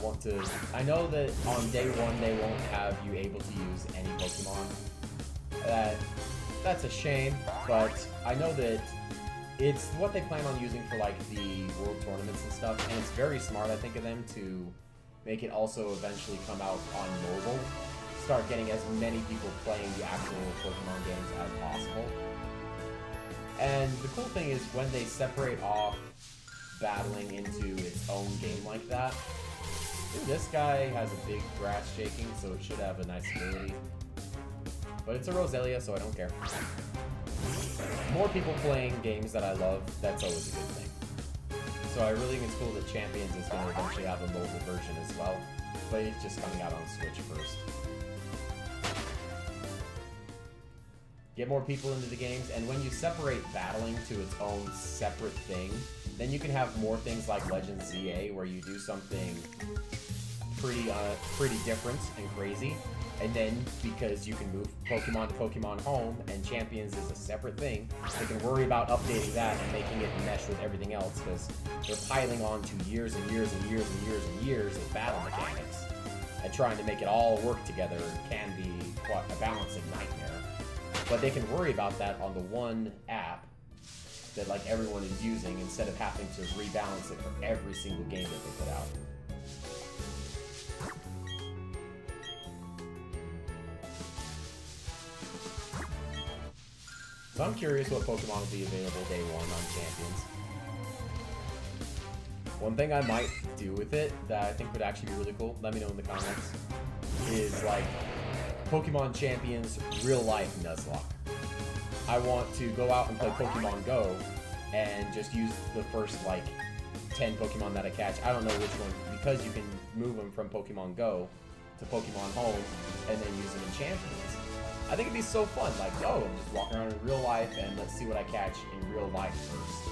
know that on day one they won't have you able to use any Pokemon. That's a shame, but I know that it's what they plan on using for like the World Tournaments and stuff, and it's very smart, I think, of them to make it also eventually come out on mobile. Start getting as many people playing the actual Pokemon games as possible. And the cool thing is when they separate off battling into its own game like that. Ooh, this guy has a big grass shaking, so it should have a nice ability. But it's a Roselia, so I don't care. More people playing games that I love, that's always a good thing. So I really think it's cool that Champions is going to eventually have a mobile version as well, but it's just coming out on Switch first. Get more people into the games, and when you separate battling to its own separate thing, then you can have more things like Legends ZA, where you do something pretty different and crazy, and then because you can move Pokemon to Pokemon Home, and Champions is a separate thing, they can worry about updating that and making it mesh with everything else, because they're piling on to years and years and years and years and years of battle mechanics, and trying to make it all work together can be quite a balancing nightmare. But they can worry about that on the one app that like everyone is using instead of having to rebalance it for every single game that they put out. So I'm curious what Pokemon will be available day one on Champions. One thing I might do with it that I think would actually be really cool, let me know in the comments, is like Pokemon Champions real life Nuzlocke. I want to go out and play Pokemon Go and just use the first like 10 Pokemon that I catch. I don't know which one, because you can move them from Pokemon Go to Pokemon Home and then use them in Champions. I think it'd be so fun, like, oh, I'm just walking around in real life and let's see what I catch in real life first.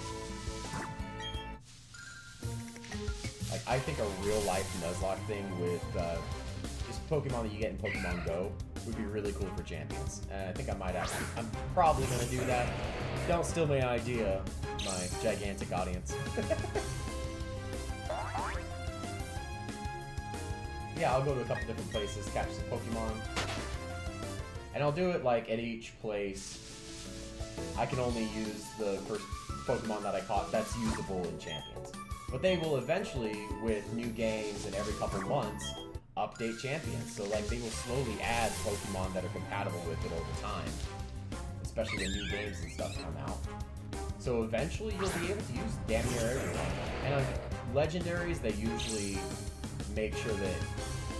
Like, I think a real life Nuzlocke thing with just Pokemon that you get in Pokemon Go would be really cool for Champions. And I think I might actually, I'm probably going to do that. Don't steal my idea, my gigantic audience. Yeah, I'll go to a couple different places, catch some Pokemon. And I'll do it like at each place. I can only use the first Pokemon that I caught that's usable in Champions. But they will eventually, with new games and every couple months, update Champions. So like they will slowly add Pokemon that are compatible with it over time. Especially when new games and stuff come out. So eventually you'll be able to use damn near everyone. And on legendaries, they usually make sure that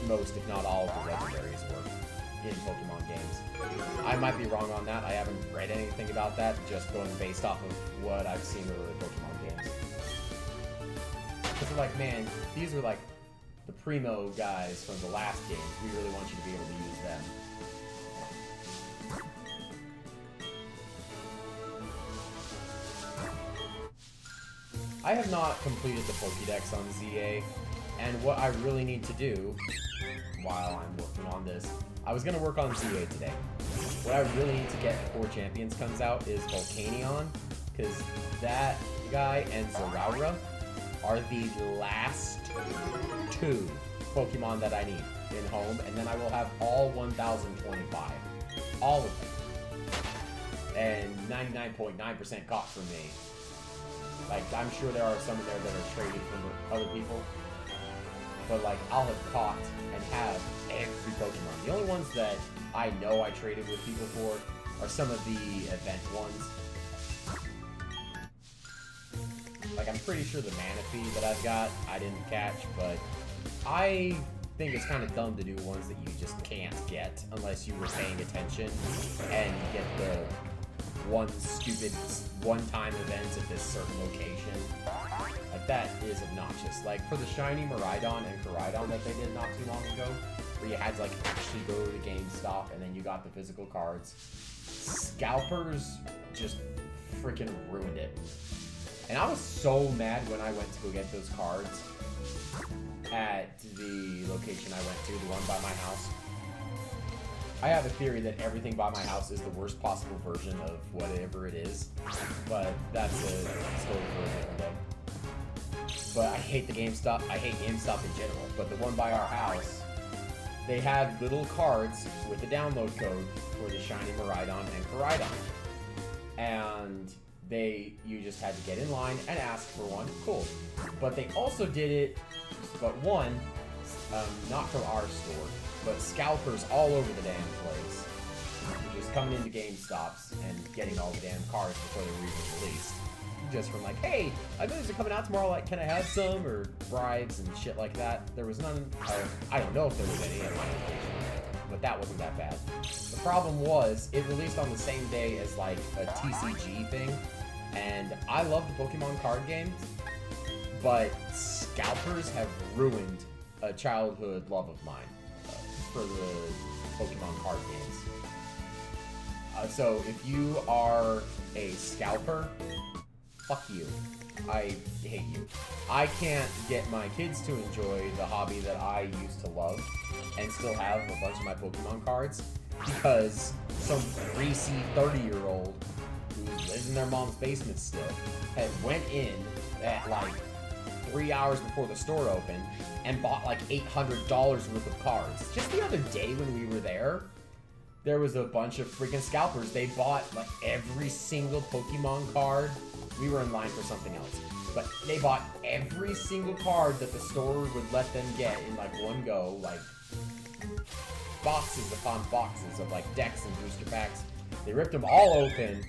most, if not all, of the legendaries work in Pokemon games. I might be wrong on that. I haven't read anything about that, just going based off of what I've seen with other Pokemon games. Because they're like, man, these are like the primo guys from the last games. We really want you to be able to use them. I have not completed the Pokédex on ZA, and what I really need to do while I'm working on this, I was going to work on ZA today. What I really need to get before Champions comes out is Volcanion, because that guy and Zeraora are the last two Pokemon that I need in home, and then I will have all 1,025. All of them. And 99.9% caught for me. Like, I'm sure there are some in there that are traded from other people. But, like, I'll have caught and have every Pokemon. The only ones that I know I traded with people for are some of the event ones. Like, I'm pretty sure the Manaphy that I've got, I didn't catch, but I think it's kind of dumb to do ones that you just can't get unless you were paying attention and you get the one stupid one-time event at this certain location. Like, that is obnoxious. Like, for the shiny Miraidon and Koraidon that they did not too long ago, where you had to, like, actually go to GameStop and then you got the physical cards, scalpers just freaking ruined it. And I was so mad when I went to go get those cards at the location I went to, the one by my house. I have a theory that everything by my house is the worst possible version of whatever it is, but that's a story for a different day. But I hate the GameStop. I hate GameStop in general, but the one by our house, they had little cards with the download code for the shiny Miraidon and Koraidon. And you just had to get in line and ask for one. Cool. But they also did it, but one, not from our store, but scalpers all over the damn place. Just coming into GameStops and getting all the damn cards before they were even released. Just from like, hey, I know these are coming out tomorrow, like, can I have some? Or bribes and shit like that. There was none, I don't know if there was any at my location, but that wasn't that bad. The problem was, it released on the same day as like a TCG thing, and I love the Pokemon card games, but scalpers have ruined a childhood love of mine for the Pokemon card games. So if you are a scalper, fuck you. I hate you. I can't get my kids to enjoy the hobby that I used to love and still have a bunch of my Pokemon cards because some greasy 30-year-old who lives in their mom's basement still had went in at like 3 hours before the store opened and bought like $800 worth of cards. Just the other day when we were there was a bunch of freaking scalpers. They bought like every single Pokemon card. We were in line for something else, but they bought every single card that the store would let them get in like one go, like boxes upon boxes of like decks and booster packs. They ripped them all open,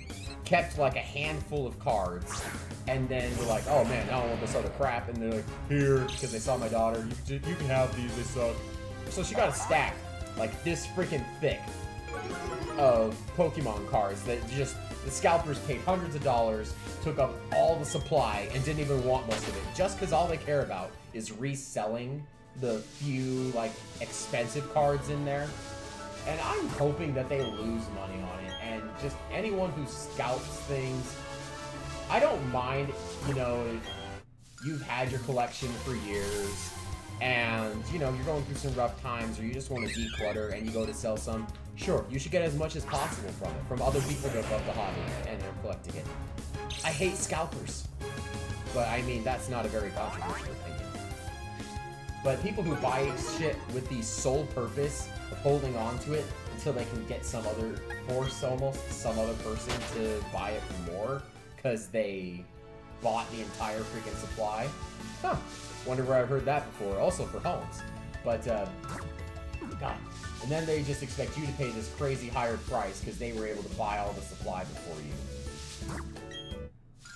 kept like a handful of cards, and then we're like, oh man, I don't want this other crap. And they're like, here, because they saw my daughter, you can have these, they suck. So she got a stack like this freaking thick of Pokemon cards that just, the scalpers paid hundreds of dollars, took up all the supply, and didn't even want most of it, just because all they care about is reselling the few, like, expensive cards in there. And I'm hoping that they lose money on it, and just anyone who scalps things, I don't mind, you know, if you've had your collection for years, and, you know, you're going through some rough times, or you just want to declutter, and you go to sell some, sure, you should get as much as possible from it, from other people that love the hobby, and they're collecting it. I hate scalpers, but I mean, that's not a very controversial opinion. But people who buy shit with the sole purpose of holding on to it until they can get some other force, almost, some other person to buy it for more, because they bought the entire freaking supply. Huh. Wonder where I've heard that before. Also for homes. But, God. And then they just expect you to pay this crazy higher price because they were able to buy all the supply before you.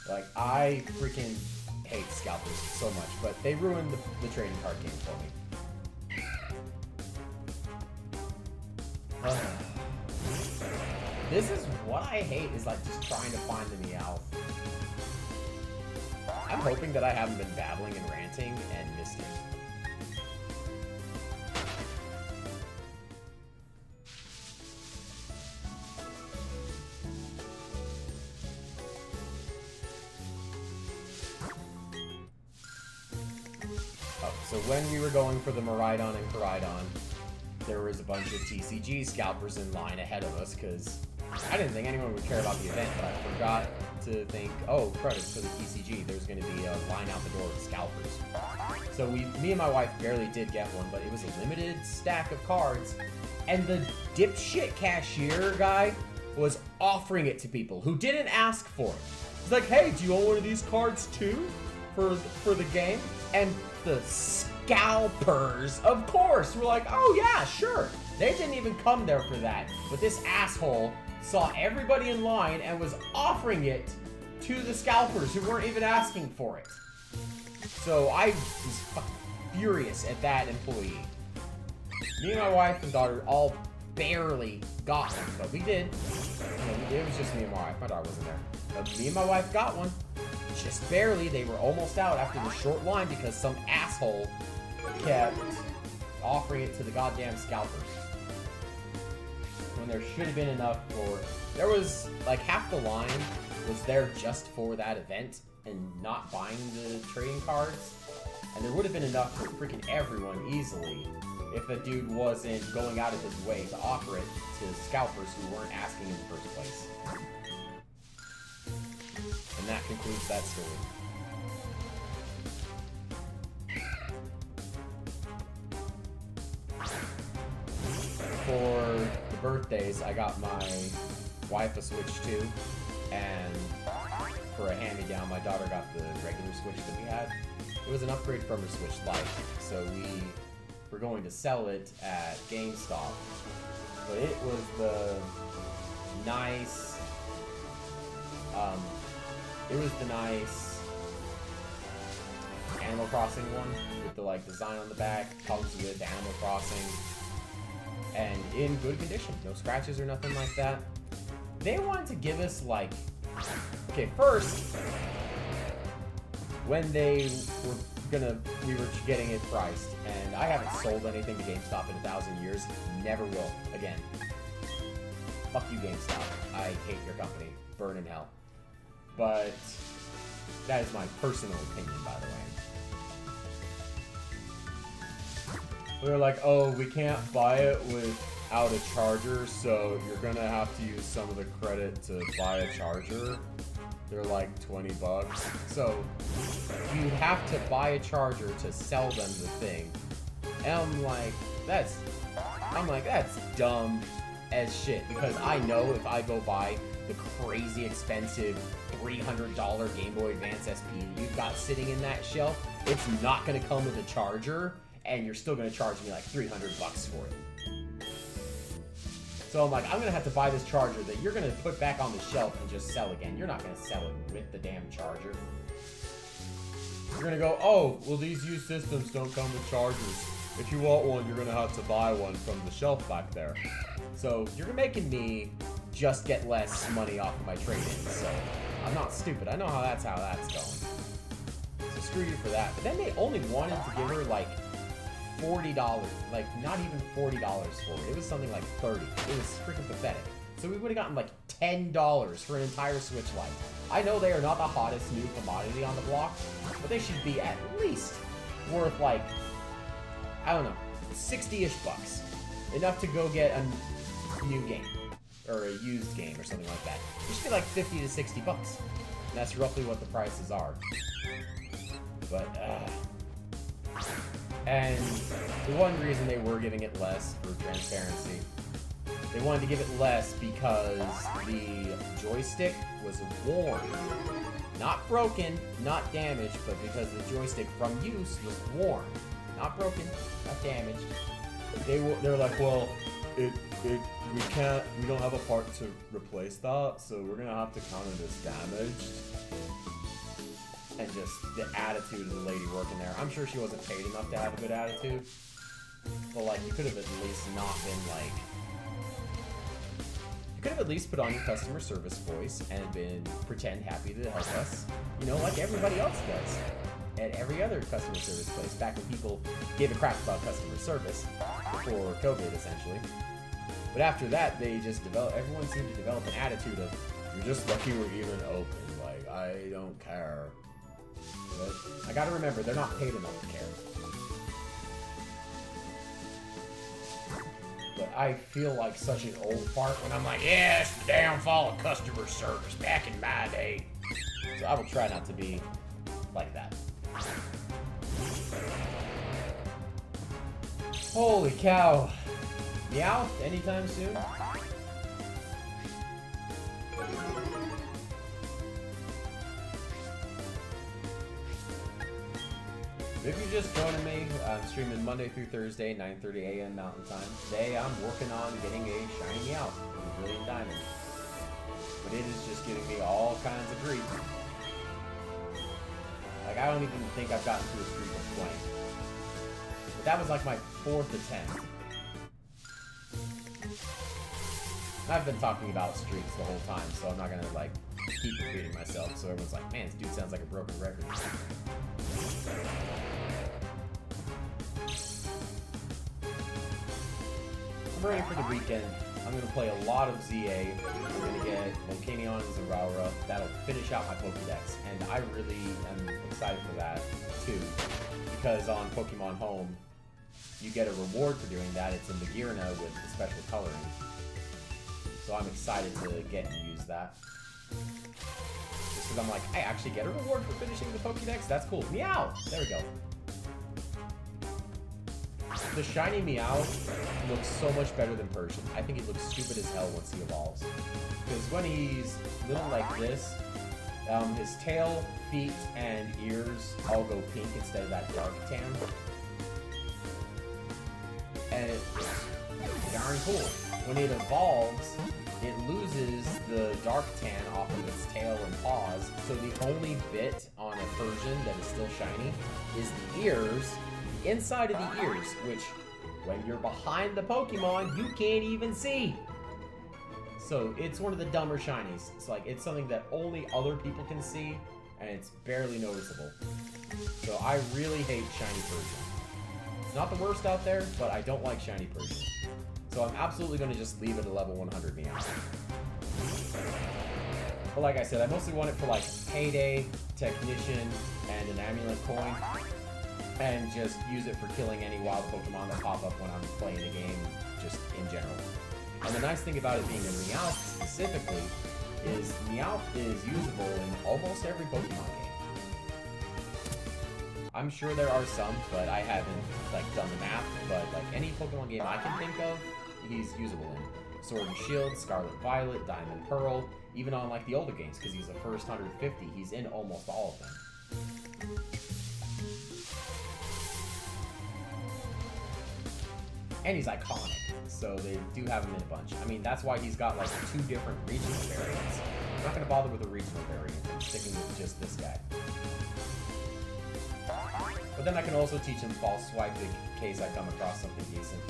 Like, I freaking hate scalpers so much, but they ruined the trading card game for me. This is what I hate, is like just trying to find the Meowth. I'm hoping that I haven't been babbling and ranting and missed it. Oh, so when we were going for the Miraidon and Koraidon, there was a bunch of TCG scalpers in line ahead of us, because I didn't think anyone would care about the event, but I forgot to think, oh, credits for the TCG, there's going to be a line out the door with scalpers. So me and my wife barely did get one, but it was a limited stack of cards, and the dipshit cashier guy was offering it to people who didn't ask for it. He's like, hey, do you want one of these cards too for the game? And the scalpers, of course, were like, oh yeah, sure. They didn't even come there for that. But this asshole saw everybody in line and was offering it to the scalpers who weren't even asking for it. So I was furious at that employee. Me and my wife and daughter all barely got one, but we did. It was just me and my wife. My daughter wasn't there. But me and my wife got one. Just barely. They were almost out after the short line because some asshole kept offering it to the goddamn scalpers. When there should have been enough for... There was, like, half the line was there just for that event and not buying the trading cards. And there would have been enough for freaking everyone easily if a dude wasn't going out of his way to offer it to scalpers who weren't asking in the first place. And that concludes that story. For the birthdays, I got my wife a Switch 2, and for a hand-me-down, my daughter got the regular Switch that we had. It was an upgrade from her Switch Lite, so we were going to sell it at GameStop. But it was the nice... Animal Crossing one with the like design on the back, comes with Animal Crossing, and in good condition, no scratches or nothing like that. They wanted to give us like, okay, first when we were getting it priced, and I haven't sold anything to GameStop in 1,000 years, never will again. Fuck you, GameStop. I hate your company. Burn in hell. But that is my personal opinion, by the way. They're like, oh, we can't buy it without a charger, so you're gonna have to use some of the credit to buy a charger. They're like 20 bucks. So you have to buy a charger to sell them the thing. And I'm like, that's dumb as shit, because I know if I go buy the crazy expensive $300 Game Boy Advance SP you've got sitting in that shelf, it's not going to come with a charger, and you're still going to charge me like 300 bucks for it. So I'm like, I'm going to have to buy this charger that you're going to put back on the shelf and just sell again. You're not going to sell it with the damn charger. You're going to go, oh, well, these used systems don't come with chargers. If you want one, you're going to have to buy one from the shelf back there. So you're making me just get less money off of my trade-in. So I'm not stupid. I know how that's going. So screw you for that. But then they only wanted to give her like $40, like not even $40 for it. It was something like $30. It was freaking pathetic. So we would have gotten like $10 for an entire Switch Lite. I know they are not the hottest new commodity on the block, but they should be at least worth like, I don't know, 60-ish bucks. Enough to go get a new game, or a used game or something like that. It should be like 50 to 60 bucks. And that's roughly what the prices are. But, and the one reason they were giving it less for transparency They wanted to give it less because the joystick was worn. Not broken, not damaged, but because the joystick from use was worn. Not broken, not damaged. They're like, well, we don't have a part to replace that, so we're gonna have to count it as damaged. And just the attitude of the lady working there. I'm sure she wasn't paid enough to have a good attitude. But like, you could have at least not been like... You could have at least put on your customer service voice and pretend happy to help us. You know, like everybody else does. At every other customer service place, back when people gave a crap about customer service. Before COVID, essentially. But after that, everyone seemed to develop an attitude of, you're just lucky we're even open. Like, I don't care. But I gotta remember, they're not paid enough to care. But I feel like such an old fart when I'm like, yeah, it's the downfall of customer service back in my day. So I will try not to be like that. Holy cow. Meowth anytime soon? If you're just joining me, I'm streaming Monday through Thursday, 9:30 a.m. Mountain Time. Today I'm working on getting a shiny Meowth with a brilliant diamond. But it is just giving me all kinds of grief. Like, I don't even think I've gotten to a streak of 20. But that was like my 4th attempt. I've been talking about streaks the whole time, so I'm not gonna like keep repeating myself. So everyone's like, man, this dude sounds like a broken record. I'm ready for the weekend. I'm going to play a lot of ZA. I'm going to get Volcanion and Zeraora. That'll finish out my Pokédex. And I really am excited for that, too. Because on Pokemon Home, you get a reward for doing that. It's in the Girna with the special coloring. So I'm excited to get and use that. Just because I'm like, I actually get a reward for finishing the Pokédex? That's cool. Meow! There we go. The shiny Meowth looks so much better than Persian. I think he looks stupid as hell once he evolves. Because when he's little like this, his tail, feet, and ears all go pink instead of that dark tan. And it's darn cool. When it evolves, it loses the dark tan off of its tail and paws, so the only bit on a Persian that is still shiny is the ears, the inside of the ears, which, when you're behind the Pokemon, you can't even see. So it's one of the dumber shinies. It's like, it's something that only other people can see, and it's barely noticeable. So I really hate shiny Persian. It's not the worst out there, but I don't like shiny Persian. So I'm absolutely going to just leave it at level 100 Meowth. But like I said, I mostly want it for like Payday, Technician, and an Amulet Coin. And just use it for killing any wild Pokemon that pop up when I'm playing the game, just in general. And the nice thing about it being a Meowth specifically is Meowth is usable in almost every Pokemon game. I'm sure there are some, but I haven't like done the math. But like any Pokemon game I can think of, he's usable in. Sword and Shield, Scarlet Violet, Diamond Pearl, even on like the older games, because he's the first 150, he's in almost all of them. And he's iconic, so they do have him in a bunch. I mean, that's why he's got like 2 different regional variants. I'm not going to bother with a regional variant. I'm sticking with just this guy. But then I can also teach him False Swipe in case I come across something decent.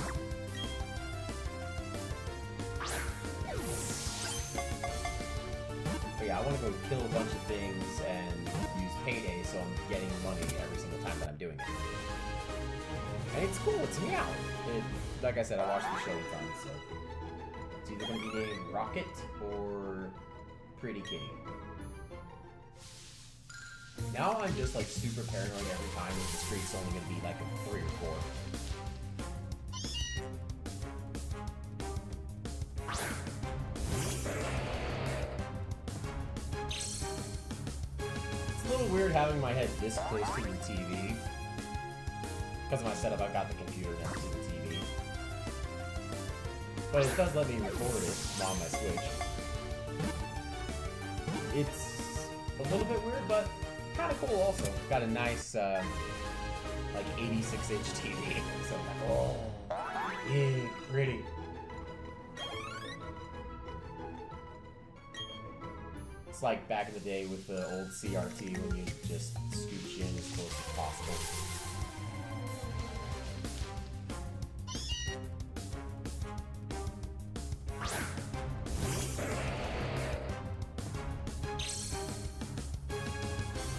But yeah, I want to go kill a bunch of things and use Payday so I'm getting money every single time that I'm doing it. And it's cool, it's Meow. Like I said, I watched the show a ton, so it's either going to be named Rocket or Pretty Kitty. Now I'm just like super paranoid every time that the streak's only going to be like a 3 or 4. It's a little weird having my head this close to the TV. Because of my setup, I've got the computer next to the TV. But it does let me record it on my Switch. It's a little bit weird, but kind of cool also. Got a nice, like 86-inch TV. So I'm like, oh, big, pretty. It's like back in the day with the old CRT when you just scooch in as close as possible.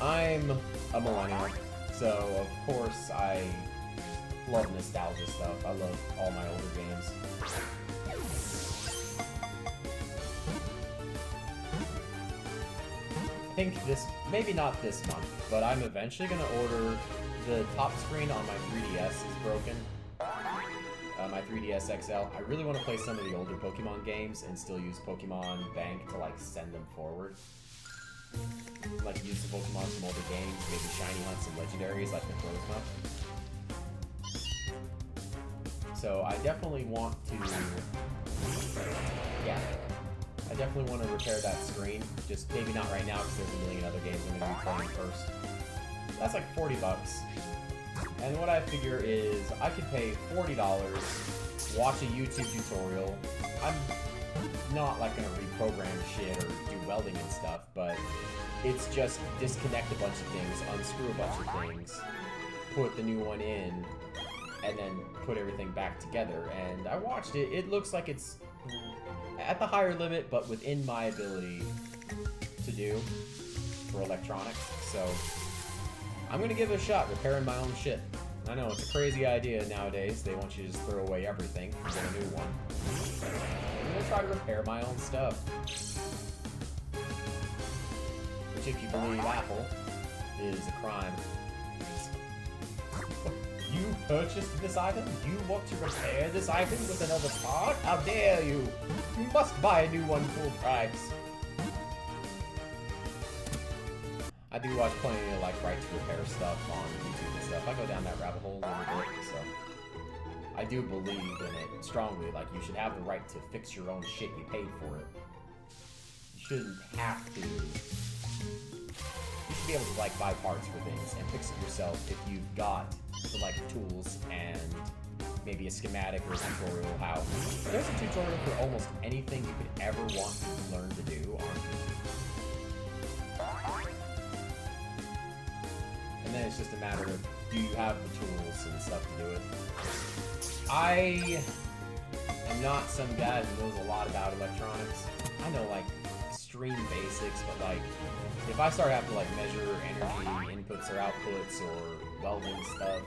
I'm a millennial, so of course I love nostalgia stuff. I love all my older games. I think maybe not this month, but I'm eventually going to order. The top screen on my 3DS is broken. My 3DS XL. I really want to play some of the older Pokemon games and still use Pokemon Bank to like send them forward. Like use the Pokemon from older games, maybe shiny hunts and legendaries like the Necrozma. So I definitely want to, yeah, I definitely want to repair that screen. Just maybe not right now because there's a million other games I'm going to be playing first. That's like $40. And what I figure is I could pay $40, watch a YouTube tutorial. I'm not like going to reprogram shit or do welding and stuff, but it's just disconnect a bunch of things, unscrew a bunch of things, put the new one in, and then put everything back together. And I watched it. It looks like it's at the higher limit, but within my ability to do for electronics. So I'm going to give it a shot, repairing my own shit. I know, it's a crazy idea nowadays. They want you to just throw away everything and get a new one. I'm going to try to repair my own stuff. Which, if you believe Apple, is a crime. You purchased this item? You want to repair this item with another part? How dare you! You must buy a new one full price. I do watch plenty of like right to repair stuff on YouTube and stuff. I go down that rabbit hole a little bit, so I do believe in it strongly. Like, you should have the right to fix your own shit. You paid for it. You shouldn't have to. You should be able to like buy parts for things and fix it yourself if you've got the like tools and maybe a schematic or a tutorial how. There's a tutorial for almost anything you could ever want to learn to do on YouTube. And then it's just a matter of, do you have the tools and stuff to do it? I am not some guy who knows a lot about electronics. I know like extreme basics, but like if I start having to like measure energy inputs or outputs or welding stuff,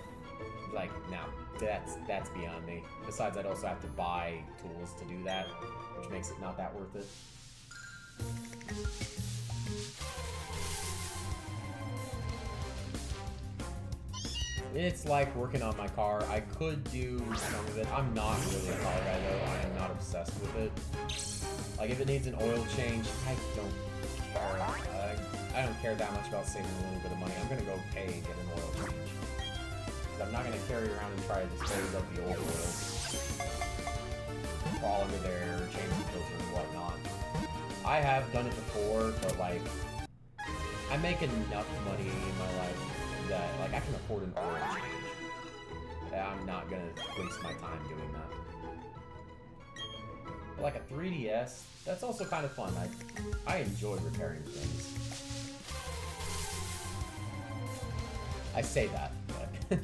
like no, that's beyond me. Besides, I'd also have to buy tools to do that, which makes it not that worth it. It's like working on my car. I could do some of it. I'm not really a car guy though. I am not obsessed with it. Like if it needs an oil change, I don't care. I don't care that much about saving a little bit of money. I'm gonna go pay and get an oil change. Because I'm not gonna carry around and try to dispose of the old oils. Crawl under there, change the filter and whatnot. I have done it before, but like I make enough money in my life that like I can afford an oil change. I'm not gonna waste my time doing that. But like a 3DS, that's also kind of fun. I enjoy repairing things. I say that, but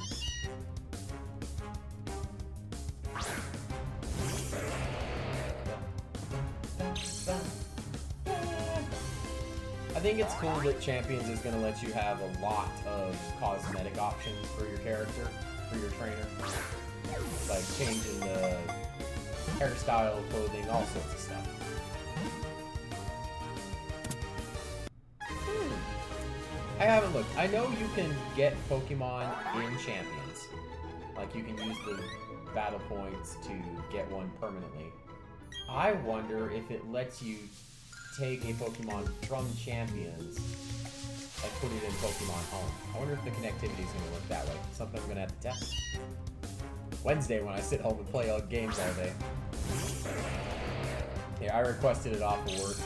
I think it's cool that Champions is going to let you have a lot of cosmetic options for your character, for your trainer. Like changing the hairstyle, clothing, all sorts of stuff. I haven't looked. I know you can get Pokemon in Champions. Like you can use the battle points to get one permanently. I wonder if it lets you take a Pokemon from Champions and put it in Pokemon Home. I wonder if the connectivity is going to work that way. Something I'm going to have to test. Wednesday when I sit home and play games all day. Yeah, I requested it off of work.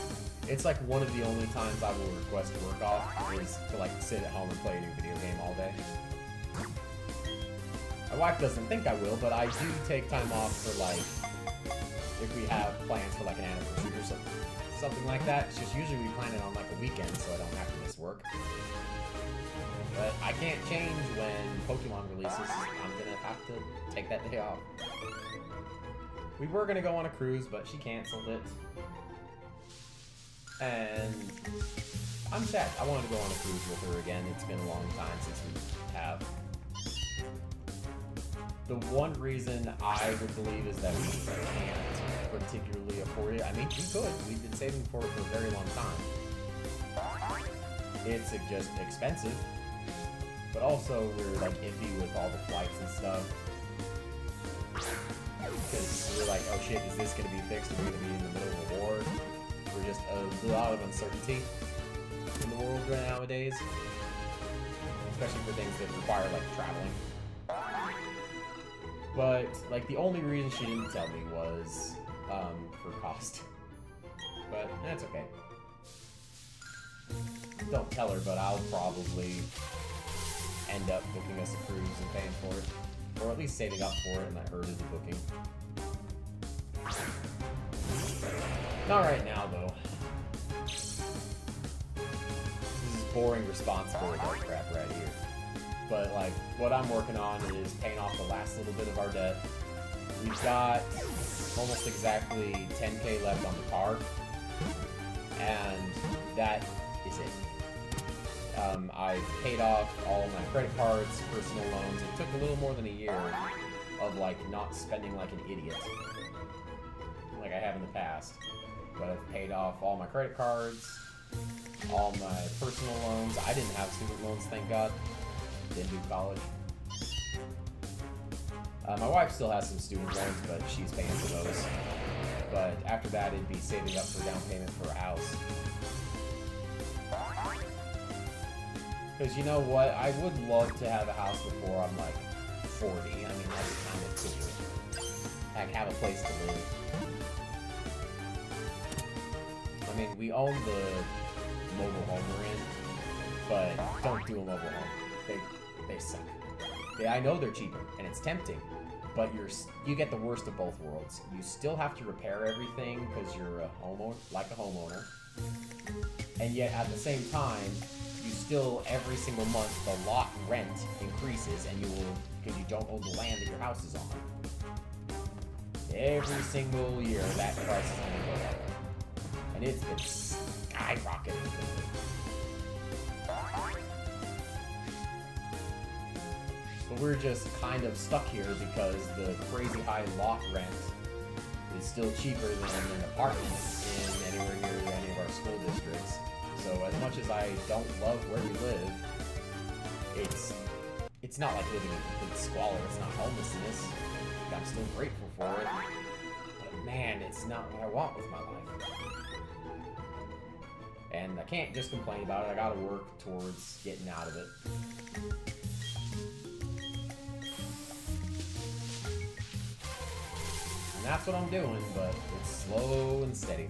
It's like one of the only times I will request work off is to like sit at home and play a new video game all day. My wife doesn't think I will, but I do take time off for like, if we have plans for like an anniversary or something like that. It's just usually we plan it on like a weekend so I don't have to miss work. But I can't change when Pokemon releases. I'm gonna have to take that day off. We were gonna go on a cruise, but she canceled it. And I'm sad. I wanted to go on a cruise with her again. It's been a long time since we have. The one reason I would believe is that we can't particularly afford it. I mean, we could. We've been saving for it for a very long time. It's just expensive. But also, we're like iffy with all the flights and stuff. Because we're like, oh shit, is this going to be fixed? Are we going to be in the middle of a war? We're just a lot of uncertainty in the world right nowadays. Especially for things that require like traveling. But like the only reason she didn't tell me was for cost. But that's okay. Don't tell her, but I'll probably end up booking us a cruise and paying for it. Or at least saving up for it and let her do the booking. Not right now, though. This is boring, responsible adult crap right here. But, like, what I'm working on is paying off the last little bit of our debt. We've got almost exactly 10K left on the car. And that is it. I've paid off all my credit cards, personal loans. It took a little more than a year of, like, not spending like an idiot. Like I have in the past. But I've paid off all my credit cards, all my personal loans. I didn't have student loans, thank God. Didn't do college. My wife still has some student loans, but she's paying for those. But after that, it'd be saving up for down payment for a house. Because you know what? I would love to have a house before I'm like 40. I mean, that's kind of cool. Like, have a place to live. I mean, we own the mobile home we're in, but don't do a mobile home. They suck. I know they're cheaper, and it's tempting, but you get the worst of both worlds. You still have to repair everything because you're a homeowner, like a homeowner, and yet at the same time, you still, every single month, the lot rent increases, and you will, because you don't own the land that your house is on. Every single year, that price is going to go up. And it's been skyrocketing. But we're just kind of stuck here because the crazy high lot rent is still cheaper than an apartment in anywhere near any of our school districts. So as much as I don't love where we live, it's not like living in complete squalor. It's not homelessness. I'm still grateful for it. But man, it's not what I want with my life. And I can't just complain about it. I gotta work towards getting out of it. And that's what I'm doing, but it's slow and steady.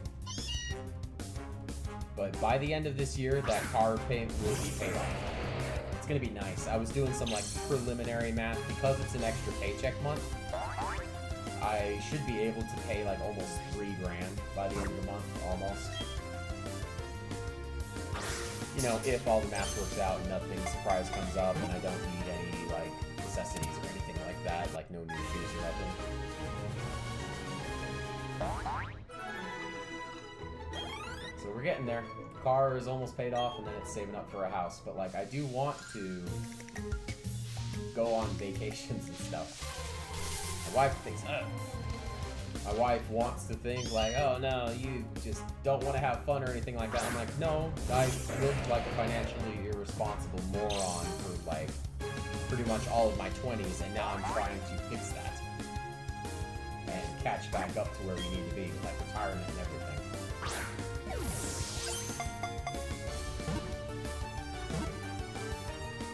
But by the end of this year, that car payment will be paid off. It's gonna be nice. I was doing some like preliminary math. Because it's an extra paycheck month, I should be able to pay like almost $3 grand by the end of the month, almost. You know, if all the math works out and nothing surprise comes up and I don't need any like necessities or anything like that, like no new shoes or nothing. So we're getting there. The car is almost paid off and then it's saving up for a house. But like, I do want to go on vacations and stuff. My wife thinks, my wife wants to think like, oh no, you just don't want to have fun or anything like that. I'm like, no, I lived like a financially irresponsible moron for like pretty much all of my 20s, and now I'm trying to fix that and catch back up to where we need to be with like retirement and everything.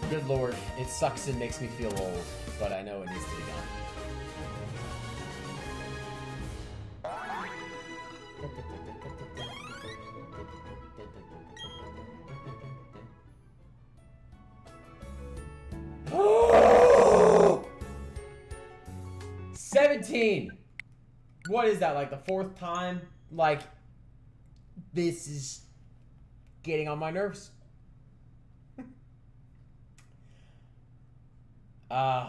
Good lord, it sucks and makes me feel old, but I know it needs to be done. Oh! 17! What is that, like the 4th time? Like, this is getting on my nerves. Oh.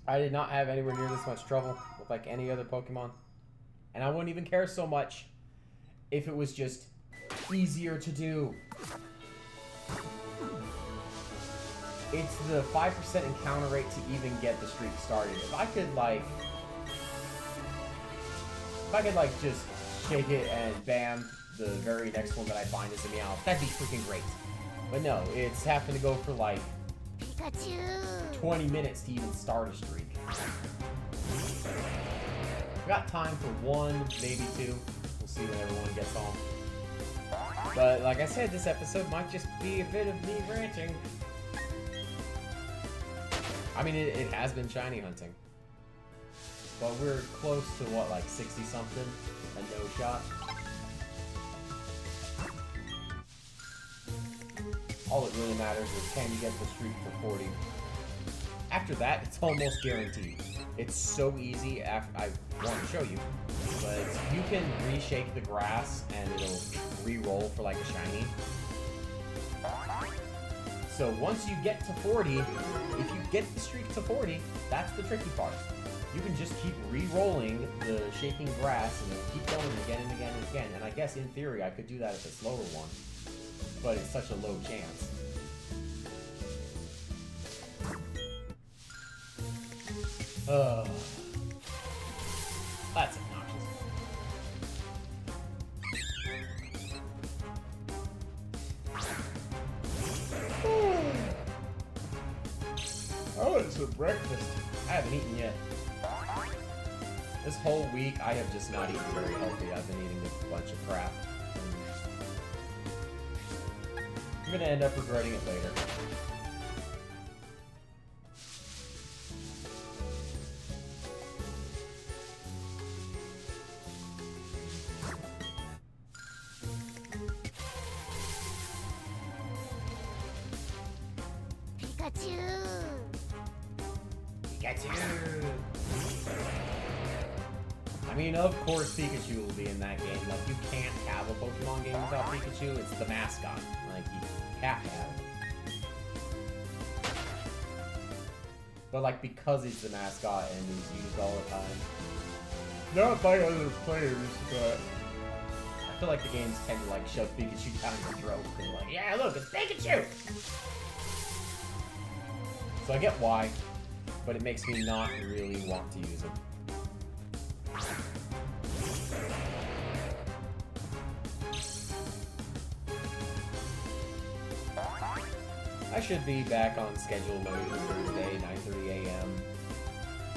I did not have anywhere near this much trouble with like any other Pokemon. And I wouldn't even care so much if it was just easier to do. It's the 5% encounter rate to even get the streak started. If I could just shake it and bam, the very next one that I find is a Meowth, that'd be freaking great. But no, it's having to go for like Pikachu. 20 minutes to even start a streak. Got time for 1, maybe 2. We'll see when everyone gets home. But like I said, this episode might just be a bit of me ranting. I mean, it has been shiny hunting. But we're close to what, like 60-something? A no shot? All that really matters is can you get the streak to 40. After that, it's almost guaranteed. It's so easy. I want to show you, but you can reshake the grass and it'll re-roll for like a shiny. So once you get to 40, if you get the streak to 40, that's the tricky part. You can just keep re-rolling the shaking grass and it'll keep going again and again and again. And I guess in theory I could do that with a slower one, but it's such a low chance. That's obnoxious. Oh, it's for breakfast. I haven't eaten yet. This whole week, I have just not eaten very healthy. I've been eating a bunch of crap. I'm gonna end up regretting it later. I mean, of course Pikachu will be in that game. Like, you can't have a Pokemon game without Pikachu. It's the mascot. Like, you have to have it. But, like, because he's the mascot and he's used all the time. Not by other players, but I feel like the games tend to, like, shove Pikachu down your throat. Because they're like, yeah, look, it's Pikachu! So I get why, but it makes me not really want to use him. I should be back on schedule Monday through Thursday, 9:30 a.m.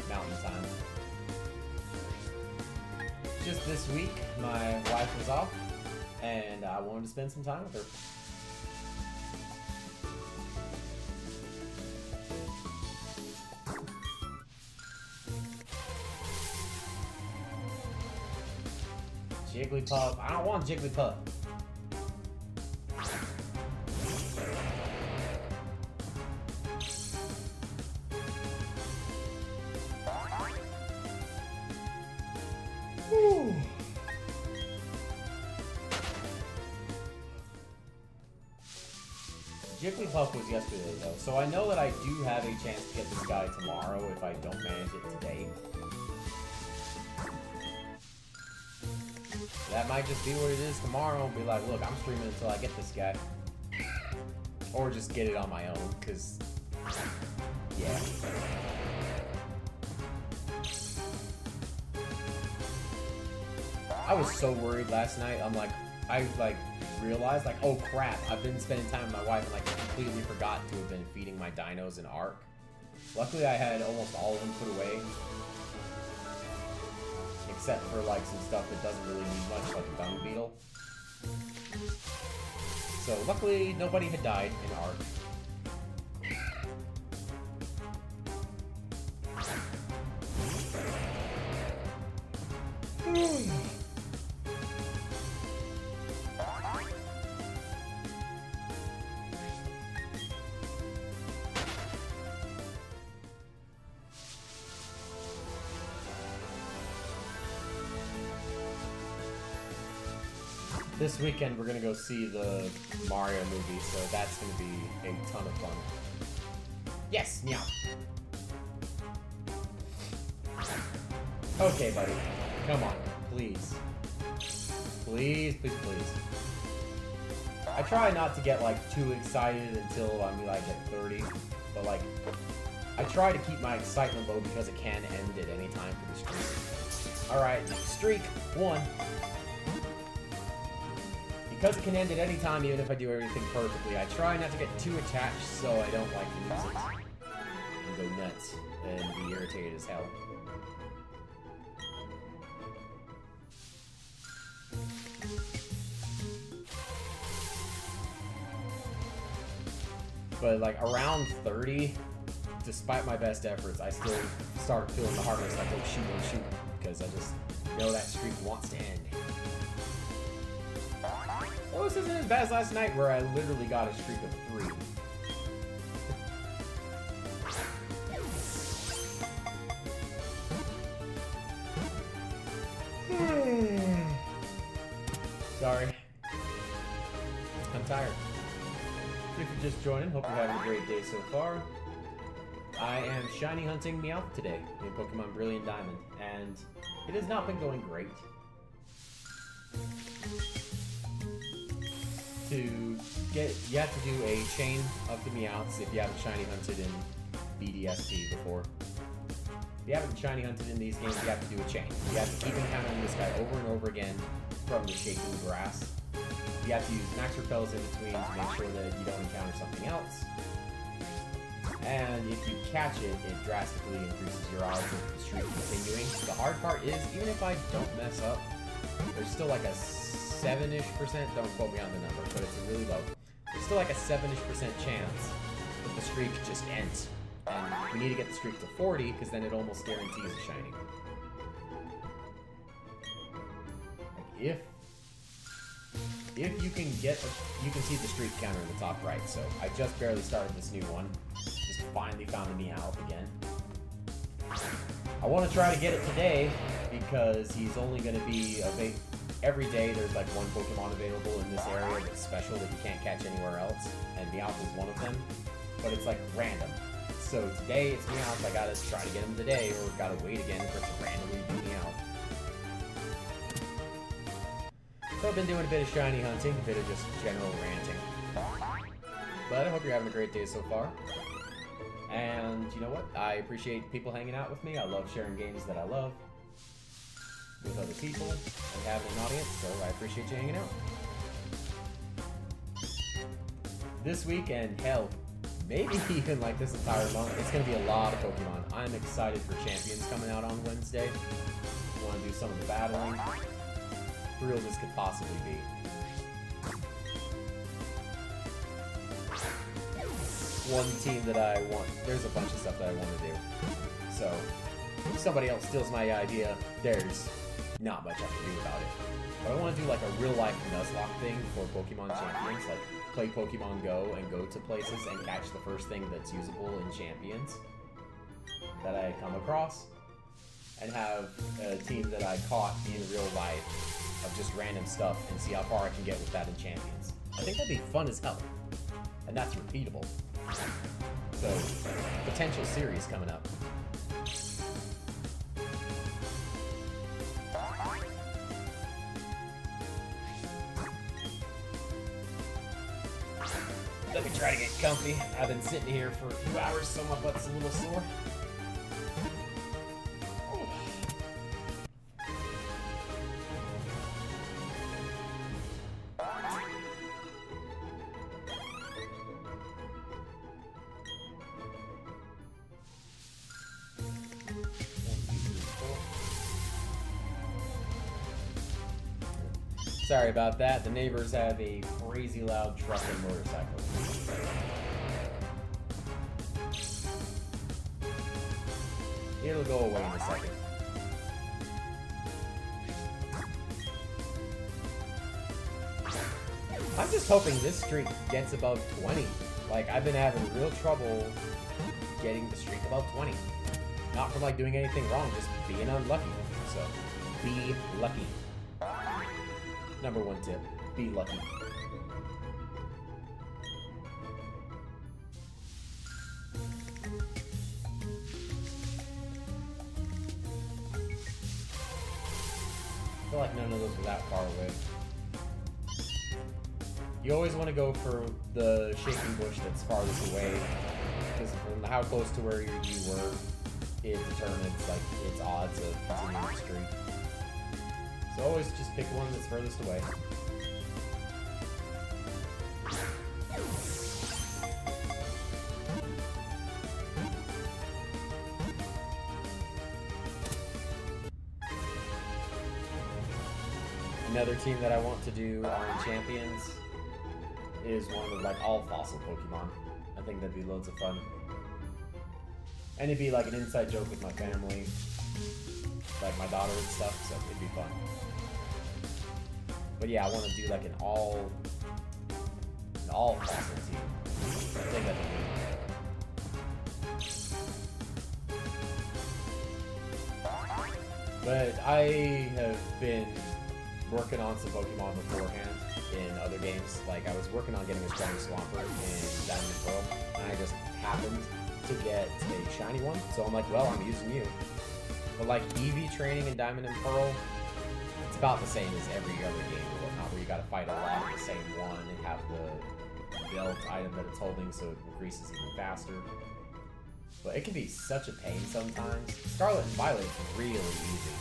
Mountain Time. Just this week, my wife was off, and I wanted to spend some time with her. Jigglypuff. I don't want Jigglypuff. Whew. Jigglypuff was yesterday, though, so I know that I do have a chance to get this guy tomorrow if I don't manage it today. That might just be what it is tomorrow and be like, look, I'm streaming until I get this guy. Or just get it on my own, because, yeah. I was so worried last night. I realized, like, oh crap, I've been spending time with my wife and, like, completely forgot to have been feeding my dinos in Ark. Luckily, I had almost all of them put away. Except for, like, some stuff that doesn't really need much, like a dung beetle. So, luckily, nobody had died in Ark. This weekend we're gonna go see the Mario movie, so that's gonna be a ton of fun. Yes, meow. Okay, buddy. Come on, please. Please, please, please. I try not to get like too excited until I'm like at 30, but like I try to keep my excitement low because it can end at any time for the streak. Alright, streak 1. Because it can end at any time, even if I do everything perfectly, I try not to get too attached so I don't like lose it. And go nuts and be irritated as hell. But like around 30, despite my best efforts, I still start feeling the hardness like, oh shoot, because I just know that streak wants to end. Well, this isn't as bad as last night where I literally got a streak of 3. Sorry. I'm tired. If you're just joining, hope you're having a great day so far. I am shiny hunting Meowth today in Pokemon Brilliant Diamond, and it has not been going great. You have to do a chain of the Meowths if you haven't shiny hunted in BDSP before. If you haven't shiny hunted in these games, you have to do a chain. You have to keep encountering this guy over and over again from the shaking grass. You have to use max repels in between to make sure that you don't encounter something else. And if you catch it, it drastically increases your odds of the streak continuing. The hard part is, even if I don't mess up, there's still like a 7-ish%, don't quote me on the number, but it's really low. There's still like a 7-ish% chance that the streak just ends. And we need to get the streak to 40, because then it almost guarantees a shiny. Like if you can get, you can see the streak counter in the top right, so I just barely started this new one. Just finally found the Meowth again. I want to try to get it today, because he's only going to be every day there's like one Pokemon available in this area that's special that you can't catch anywhere else, and Meowth is one of them, but it's like random. So today it's Meowth, I gotta try to get him today, or gotta wait again for it to randomly be Meowth. So I've been doing a bit of shiny hunting, a bit of just general ranting. But I hope you're having a great day so far. And you know what? I appreciate people hanging out with me. I love sharing games that I love with other people and having an audience, so I appreciate you hanging out. This weekend, hell, maybe even like this entire month, it's going to be a lot of Pokemon. I'm excited for Champions coming out on Wednesday. I want to do some of the battling. How real this could possibly be. One team that I want, there's a bunch of stuff that I want to do. So, if somebody else steals my idea, there's not much I can do about it. But I want to do like a real life Nuzlocke thing for Pokemon Champions, like play Pokemon Go and go to places and catch the first thing that's usable in Champions that I come across, and have a team that I caught in real life of just random stuff and see how far I can get with that in Champions. I think that'd be fun as hell, and that's repeatable. So, potential series coming up. Let me try to get comfy. I've been sitting here for a few hours, so my butt's a little sore. Sorry about that. The neighbors have a crazy loud truck and motorcycle. It'll go away in a second. I'm just hoping this streak gets above 20. Like, I've been having real trouble getting the streak above 20. Not from, like, doing anything wrong, just being unlucky. So, be lucky. Number one tip, be lucky. I feel like none of those were that far away. You always want to go for the shaking bush that's farthest away, because from how close to where you were, it determines like its odds of continuing the streak. So always just pick one that's furthest away. Another team that I want to do on Champions is one with like all fossil Pokemon. I think that'd be loads of fun. And it'd be like an inside joke with my family, like my daughter and stuff, so it'd be fun. But yeah, I want to do like an all fossil team. I think that'd be good. But I have been working on some Pokemon beforehand in other games. Like, I was working on getting a shiny Swampert in Diamond and Pearl, and I just happened to get a shiny one. So I'm like, well, I'm using you. But like EV training in Diamond and Pearl, it's about the same as every other game or whatnot, where you gotta fight a lot of the same one and have the belt item that it's holding so it increases even faster. But it can be such a pain sometimes. Scarlet and Violet is really easy,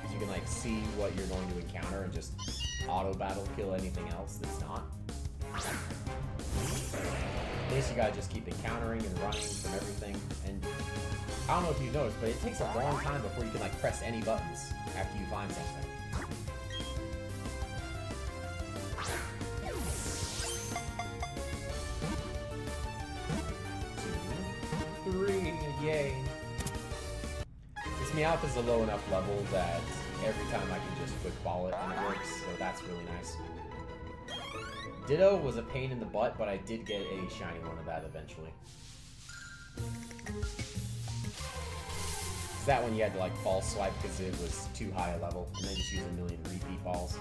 because you can like see what you're going to encounter and just auto battle kill anything else that's not. This you gotta just keep encountering and running from everything, and I don't know if you noticed, but it takes a long time before you can like press any buttons after you find something. 2, 3, yay! This Meowth is a low enough level that every time I can just quick ball it and it works, so that's really nice. Ditto was a pain in the butt, but I did get a shiny one of that eventually. That one you had to like false swipe because it was too high a level, and then just use a million repeat balls.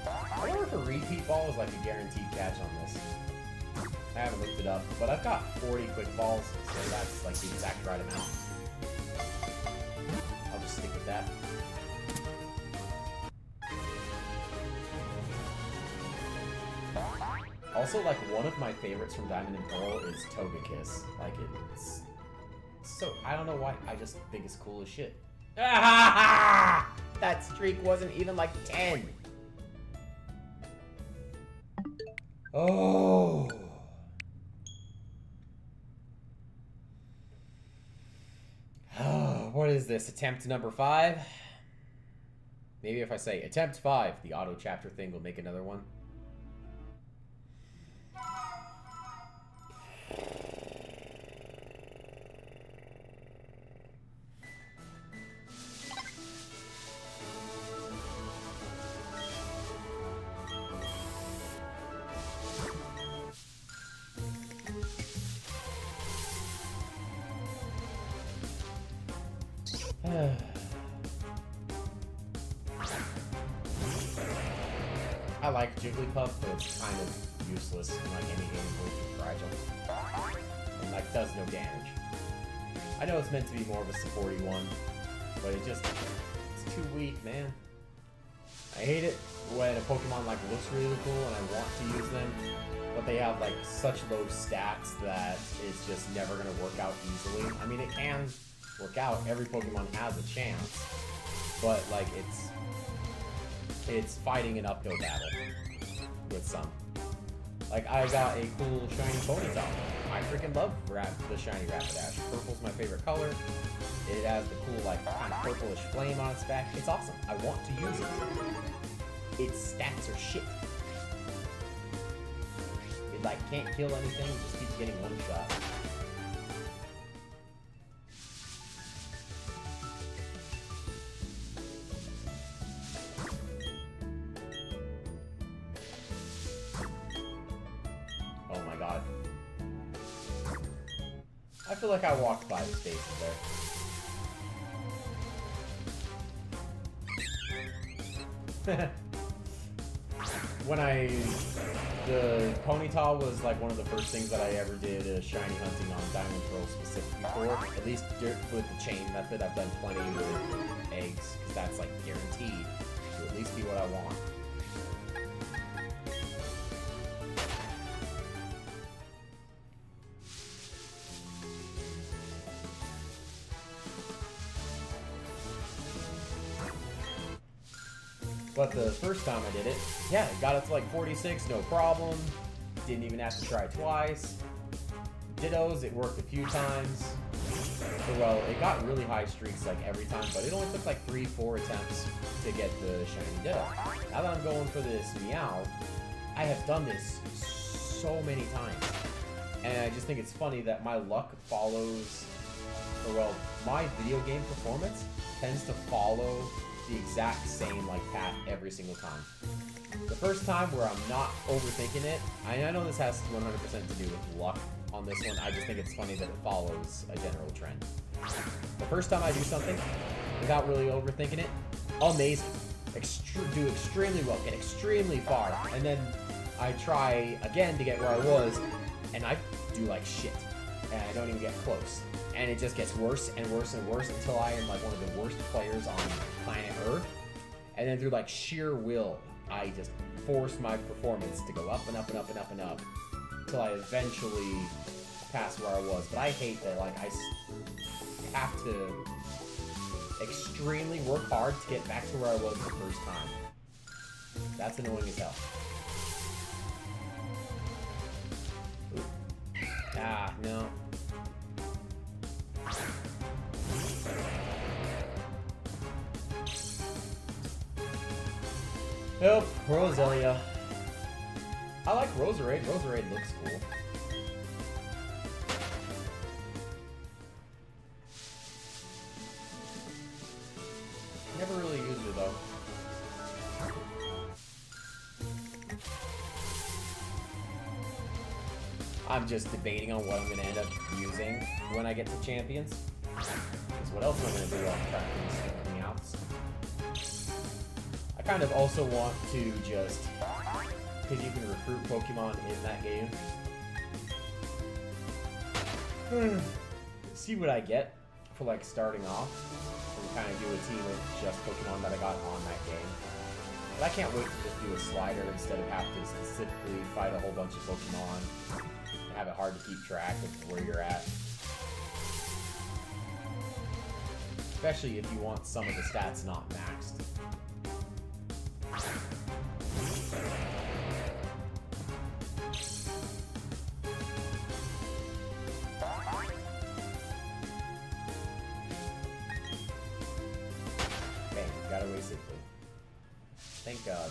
I wonder if a repeat ball is like a guaranteed catch on this. I haven't looked it up, but I've got 40 quick balls, so that's like the exact right amount. I'll just stick with that. Also, like, one of my favorites from Diamond and Pearl is Togekiss. Like, it's so... I don't know why, I just think it's cool as shit. Ah! That streak wasn't even, like, 10. Oh. What is this? Attempt number 5? Maybe if I say attempt 5, the auto chapter thing will make another one. I like Jigglypuff, but it's kind of useless in like any game, way too fragile. And like does no damage. I know it's meant to be more of a supporty one, but it's too weak, man. I hate it when a Pokemon like looks really cool and I want to use them, but they have like such low stats that it's just never gonna work out easily. I mean, it can work out, every Pokemon has a chance, but like it's fighting an uphill battle with some. Like, I got a cool shiny Ponyta. I freaking love the shiny Rapidash. Purple's my favorite color. It has the cool, like, kind of purplish flame on its back. It's awesome. I want to use it. Its stats are shit. It, like, can't kill anything. It just keeps getting one shot. I feel like I walked 5 spaces there. When the Ponyta was like one of the first things that I ever did shiny hunting on Diamond Pearl specifically for. At least with the chain method, I've done plenty with eggs, because that's like guaranteed to at least be what I want. But the first time I did it, yeah, got up to like 46, no problem. Didn't even have to try twice. Dittos, it worked a few times. Well, it got really high streaks like every time, but it only took like 3-4 attempts to get the shiny Ditto. Now that I'm going for this Meowth, I have done this so many times. And I just think it's funny that my luck follows, or well, my video game performance tends to follow the exact same like path every single time. The first time where I'm not overthinking it, I know this has 100% to do with luck on this one, I just think it's funny that it follows a general trend. The first time I do something without really overthinking it, amazing. Do extremely well, get extremely far, and then I try again to get where I was, and I do like shit, and I don't even get close. And it just gets worse and worse and worse until I am like one of the worst players on planet Earth. And then through like sheer will, I just force my performance to go up and up and up and up and up until I eventually pass where I was. But I hate that like I have to extremely work hard to get back to where I was the first time. That's annoying as hell. Ooh. Ah, no. Nope, Roselia. I like Roserade. Roserade looks cool. Never really used her though. I'm just debating on what I'm going to end up using when I get to Champions. Because what else am I going to do while I'm tracking these Meowths? I kind of also want to just, because you can recruit Pokemon in that game, see what I get for like starting off, and kind of do a team of just Pokemon that I got on that game. But I can't wait to just do a slider instead of have to specifically fight a whole bunch of Pokemon and have it hard to keep track of where you're at. Especially if you want some of the stats not maxed. Okay, got away safely. Thank God.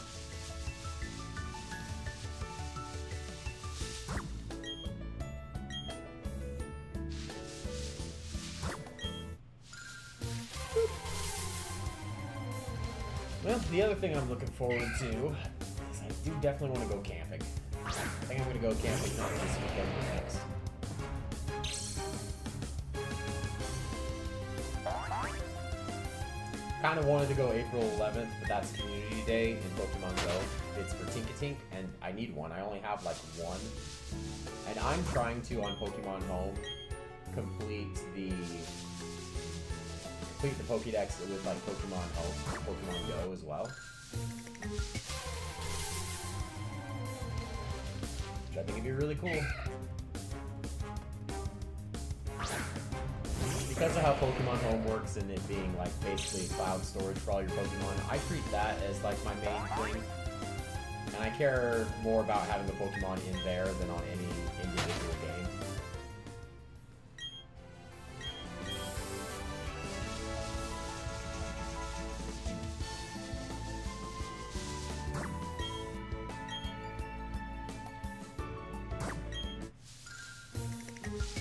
Well, the other thing I'm looking forward to is I do definitely want to go camping. I think I'm going to go camping not this weekend, but next. Kind of wanted to go April 11th, but that's Community Day in Pokemon Go. It's for Tinkatink, and I need one. I only have like one. And I'm trying to, on Pokemon Home, complete the Pokédex with like Pokemon Home, Pokemon Go as well. Which I think would be really cool. Because of how Pokemon Home works and it being like basically cloud storage for all your Pokemon, I treat that as like my main thing. And I care more about having the Pokemon in there than on any individual game.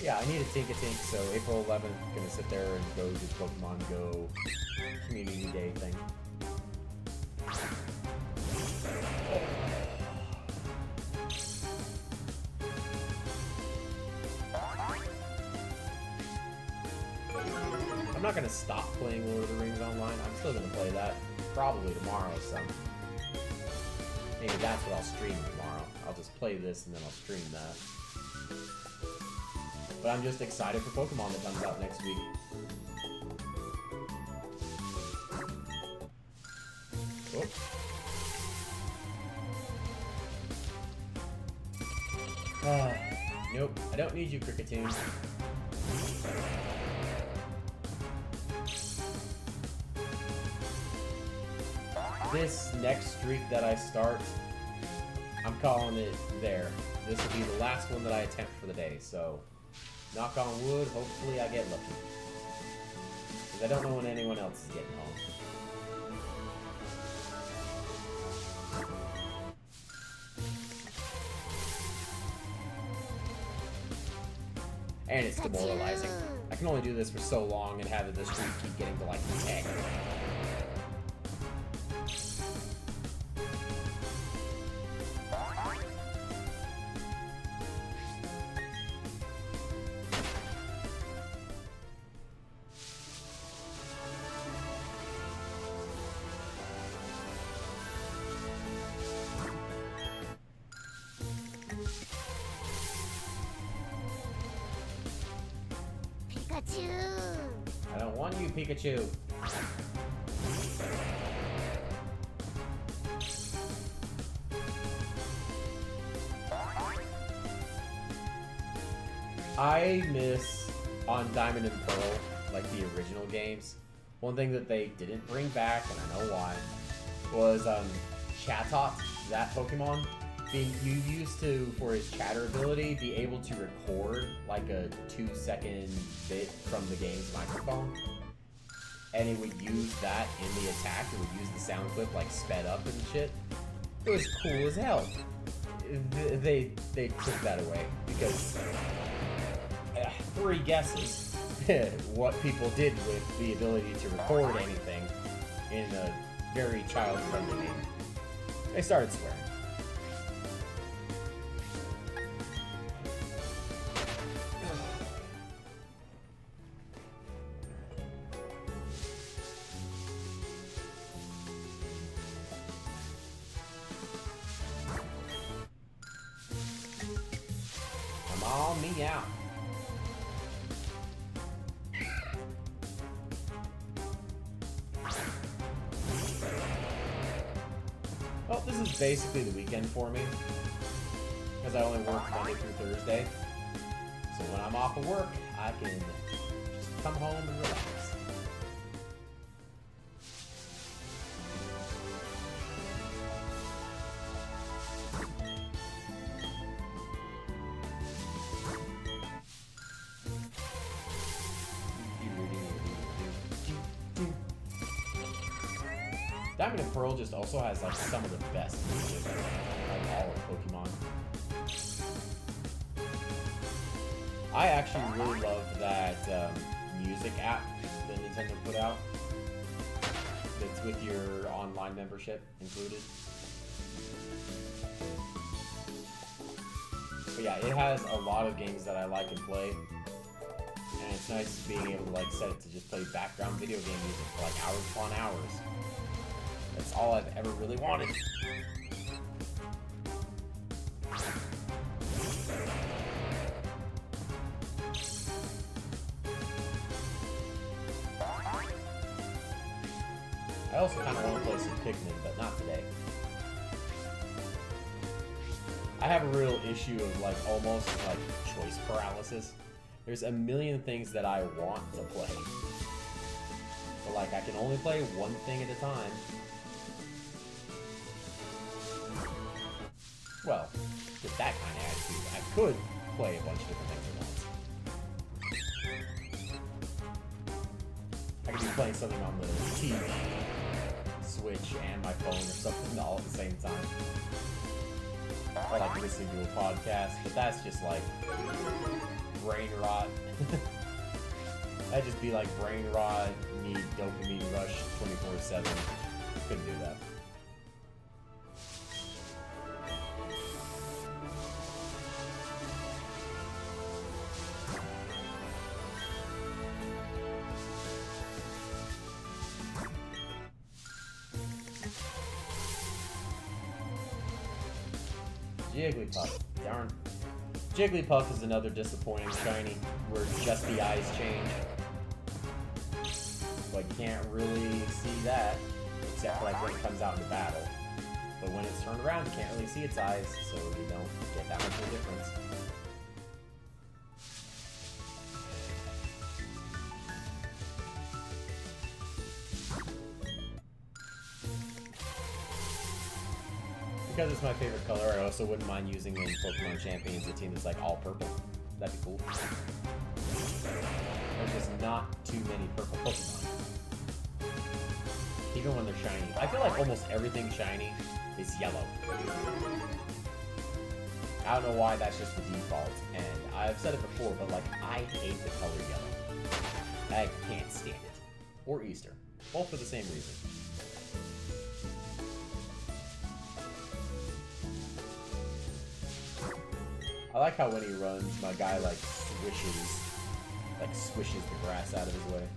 Yeah, I need a Tinkatink, so April 11th, gonna sit there and go do the Pokemon Go Community Day thing. not gonna stop playing Lord of the Rings Online. I'm still gonna play that probably tomorrow. So maybe that's what I'll stream tomorrow. I'll just play this and then I'll stream that. But I'm just excited for Pokemon that comes out next week. Oh. Nope, I don't need you, Cricketune. This next streak that I start, I'm calling it there. This will be the last one that I attempt for the day, so knock on wood, hopefully I get lucky. Because I don't know when anyone else is getting home. And it's demoralizing. I can only do this for so long and have the streak keep getting to like 10. I don't want you, Pikachu. I miss on Diamond and Pearl, like the original games, one thing that they didn't bring back, and I know why, was Chatot, that Pokemon. You used to, for his chatter ability, be able to record like a 2-second bit from the game's microphone. And it would use that in the attack. It would use the sound clip like sped up and shit. It was cool as hell. They took that away because 3 guesses what people did with the ability to record anything in a very child-friendly game. They started swearing. Meowth. Well, this is basically the weekend for me, because I only work Monday through Thursday. So when I'm off of work, I can just come home and relax. Diamond and Pearl just also has like some of the best music, like all of Pokemon. I actually really love that music app that Nintendo put out. That's with your online membership included. But yeah, it has a lot of games that I like and play. And it's nice being able to like set it to just play background video game music for like hours upon hours. That's all I've ever really wanted. I also kind of want to play some Pikmin, but not today. I have a real issue of like almost like choice paralysis. There's a million things that I want to play, but like I can only play one thing at a time. Well, with that kind of attitude, I could play a bunch of different things at once. I could be playing something on the TV, Switch, and my phone or something all at the same time. Or like listening to a podcast, but that's just like brain rot. That'd just be like brain rot, need dopamine rush 24/7. Couldn't do that. Jigglypuff. Darn. Jigglypuff is another disappointing shiny where just the eyes change. But you can't really see that, except for like when it comes out into battle. But when it's turned around, you can't really see its eyes, so you don't get that much of a difference. Because it's my favorite color, I also wouldn't mind using in Pokemon Champions a team that's like all purple. That'd be cool. There's just not too many purple Pokemon. Even when they're shiny. I feel like almost everything shiny is yellow. I don't know why that's just the default, and I've said it before, but like, I hate the color yellow. I can't stand it. Or Easter. Both for the same reason. I like how when he runs, my guy like swishes the grass out of his way.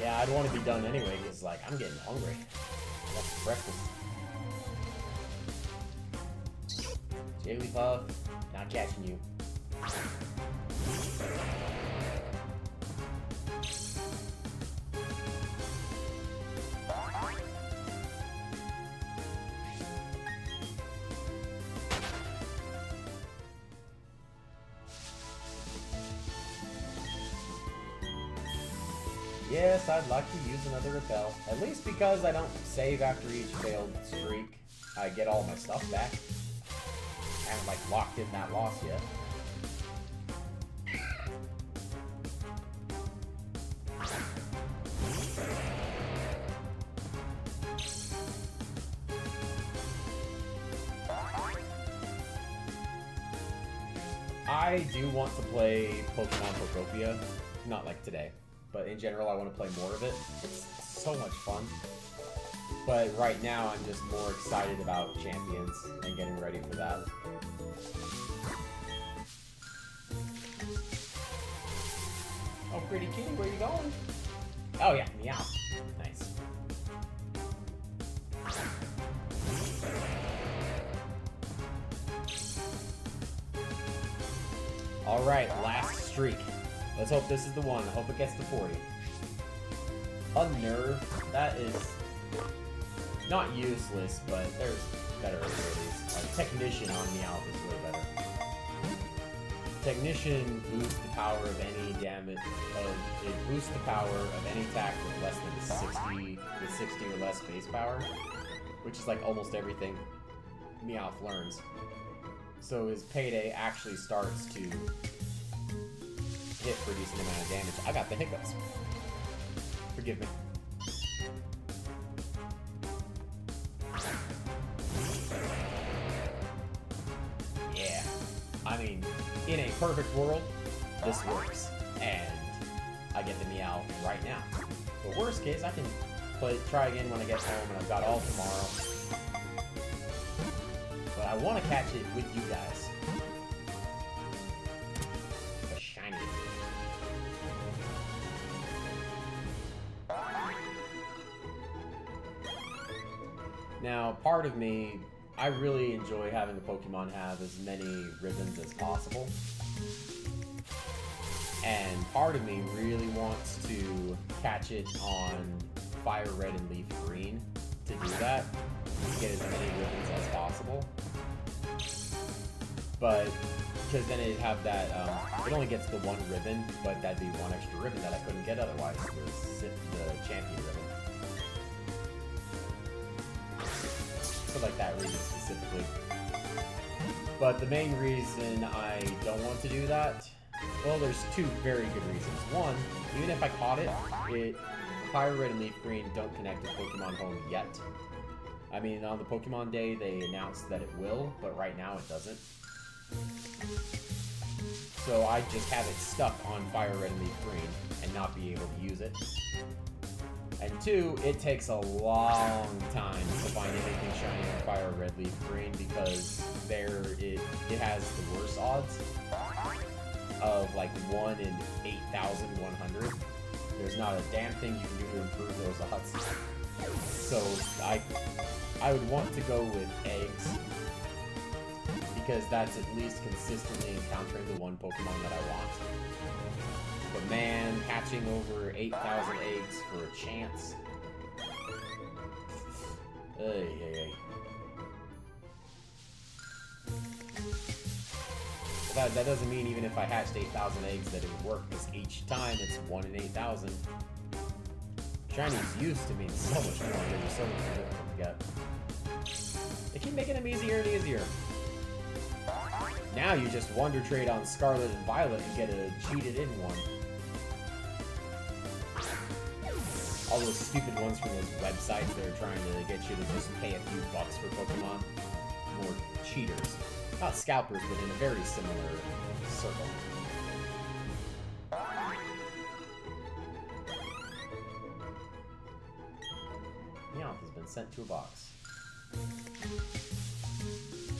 Yeah, I'd want to be done anyway, because, like, I'm getting hungry. That's breakfast. Jigglypuff, not catching you. Yes, I'd like to use another repel. At least because I don't save after each failed streak. I get all my stuff back. I haven't, like, locked in that loss yet. I do want to play Pokemon Photopia. Not like today. But in general, I want to play more of it. It's so much fun. But right now, I'm just more excited about Champions and getting ready for that. Oh, pretty kitty, where you going? Oh yeah, Meowth. Nice. Alright, last streak. Let's hope this is the one. I hope it gets to 40. Unnerve. That is not useless, but there's better abilities. Like Technician on Meowth is way better. Technician boosts the power of any damage. It boosts the power of any attack with less than 60 or less base power, which is like almost everything Meowth learns. So his payday actually starts to hit for a decent amount of damage. I got the hiccups. Forgive me. Yeah. I mean, in a perfect world, this works. And I get the Meowth right now. But worst case, I can try again when I get home and I've got all tomorrow. But I want to catch it with you guys. A shiny. Now, part of me, I really enjoy having a Pokemon have as many ribbons as possible. And part of me really wants to catch it on Fire Red and Leaf Green to do that, to get as many ribbons as possible. But, because then it'd have that, it only gets the one ribbon, but that'd be one extra ribbon that I couldn't get otherwise, the champion ribbon. For like that reason specifically. But the main reason I don't want to do that, well, there's two very good reasons. One, even if I caught it, Fire Red and Leaf Green don't connect to Pokemon Home yet. I mean, on the Pokemon Day, they announced that it will, but right now it doesn't. so I just have it stuck on Fire Red Leaf Green and not be able to use it. And 2, it takes a long time to find anything shiny on Fire Red Leaf Green because it has the worst odds of like 1 in 8,100. There's not a damn thing you can do to improve those odds. So I would want to go with eggs because that's at least consistently encountering the one Pokemon that I want. But man, hatching over 8,000 eggs for a chance. Ay. That doesn't mean even if I hatched 8,000 eggs that it would work, because each time it's 1 in 8,000. Shinies used to mean so much more. They were so much more difficult to get. They keep making them easier and easier. Now you just Wonder Trade on Scarlet and Violet and get a cheated in one. All those stupid ones from those websites that are trying to get you to just pay a few bucks for Pokemon. More cheaters. Not scalpers, but in a very similar circle. Meowth has been sent to a box.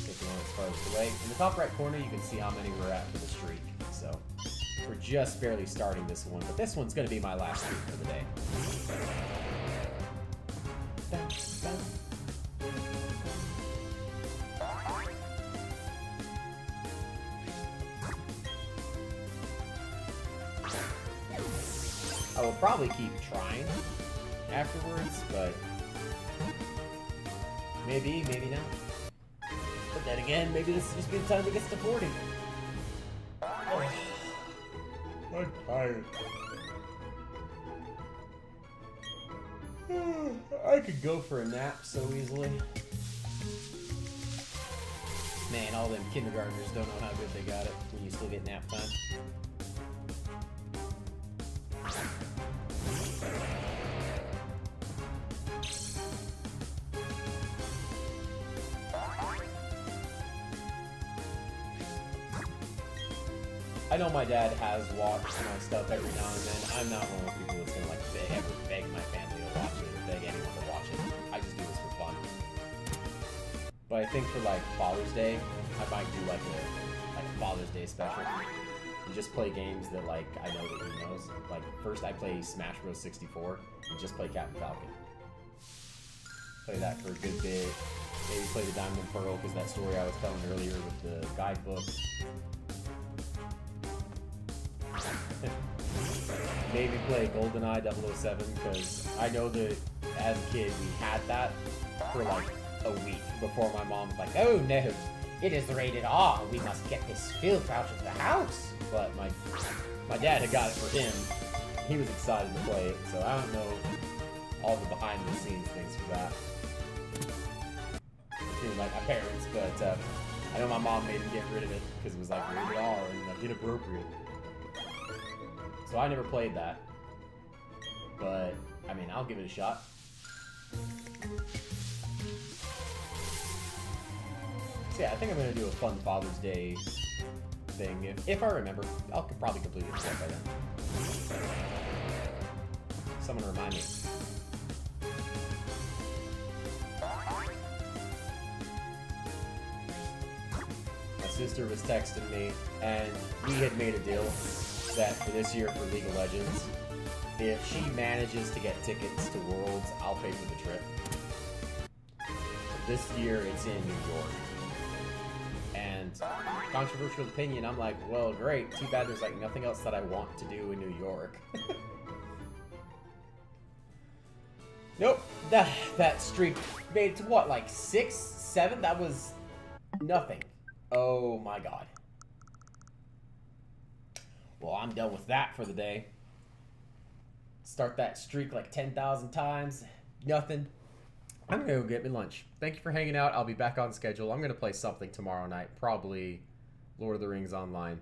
Take the one that's farthest away. In the top right corner, you can see how many we're at for the streak. So, we're just barely starting this one, but this one's going to be my last streak for the day. Dun, dun. I will probably keep trying afterwards, but maybe not. But then again, maybe this will just be the time it gets to 40. Oh, I'm tired. I could go for a nap so easily. Man, all them kindergartners don't know how good they got it when you still get nap time. I know my dad has watched my stuff every now and then. I'm not one of those people that's gonna like ever beg my family to watch it or beg anyone to watch it. I just do this for fun. But I think for like Father's Day, I might do like a Father's Day special and just play games that like I know that he knows. Like first I play Smash Bros. 64 and just play Captain Falcon. Play that for a good bit. Maybe play the Diamond and Pearl because that story I was telling earlier with the guidebook. Maybe play GoldenEye 007 because I know that as a kid we had that for like a week before my mom was like, oh no, it is rated R, we must get this filth out of the house. But my dad had got it for him. He was excited to play it, so I don't know all the behind the scenes things for that between like my parents, but I know my mom made him get rid of it because it was like rated R and like inappropriate. So I never played that, but I mean, I'll give it a shot. So yeah, I think I'm gonna do a fun Father's Day thing. If I remember, I'll probably complete it by then. Someone remind me. My sister was texting me, and we had made a deal that for this year for League of Legends, if she manages to get tickets to Worlds, I'll pay for the trip. This year it's in New York. And controversial opinion, I'm like, well, great. Too bad there's like nothing else that I want to do in New York. Nope. That streak made it to what, like 6, 7? That was nothing. Oh my god. Well, I'm done with that for the day. Start that streak like 10,000 times. Nothing. I'm gonna go get me lunch. Thank you for hanging out. I'll be back on schedule. I'm gonna play something tomorrow night. Probably Lord of the Rings Online.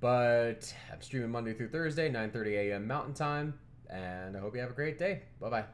But I'm streaming Monday through Thursday, 9:30 a.m. Mountain Time. And I hope you have a great day. Bye-bye.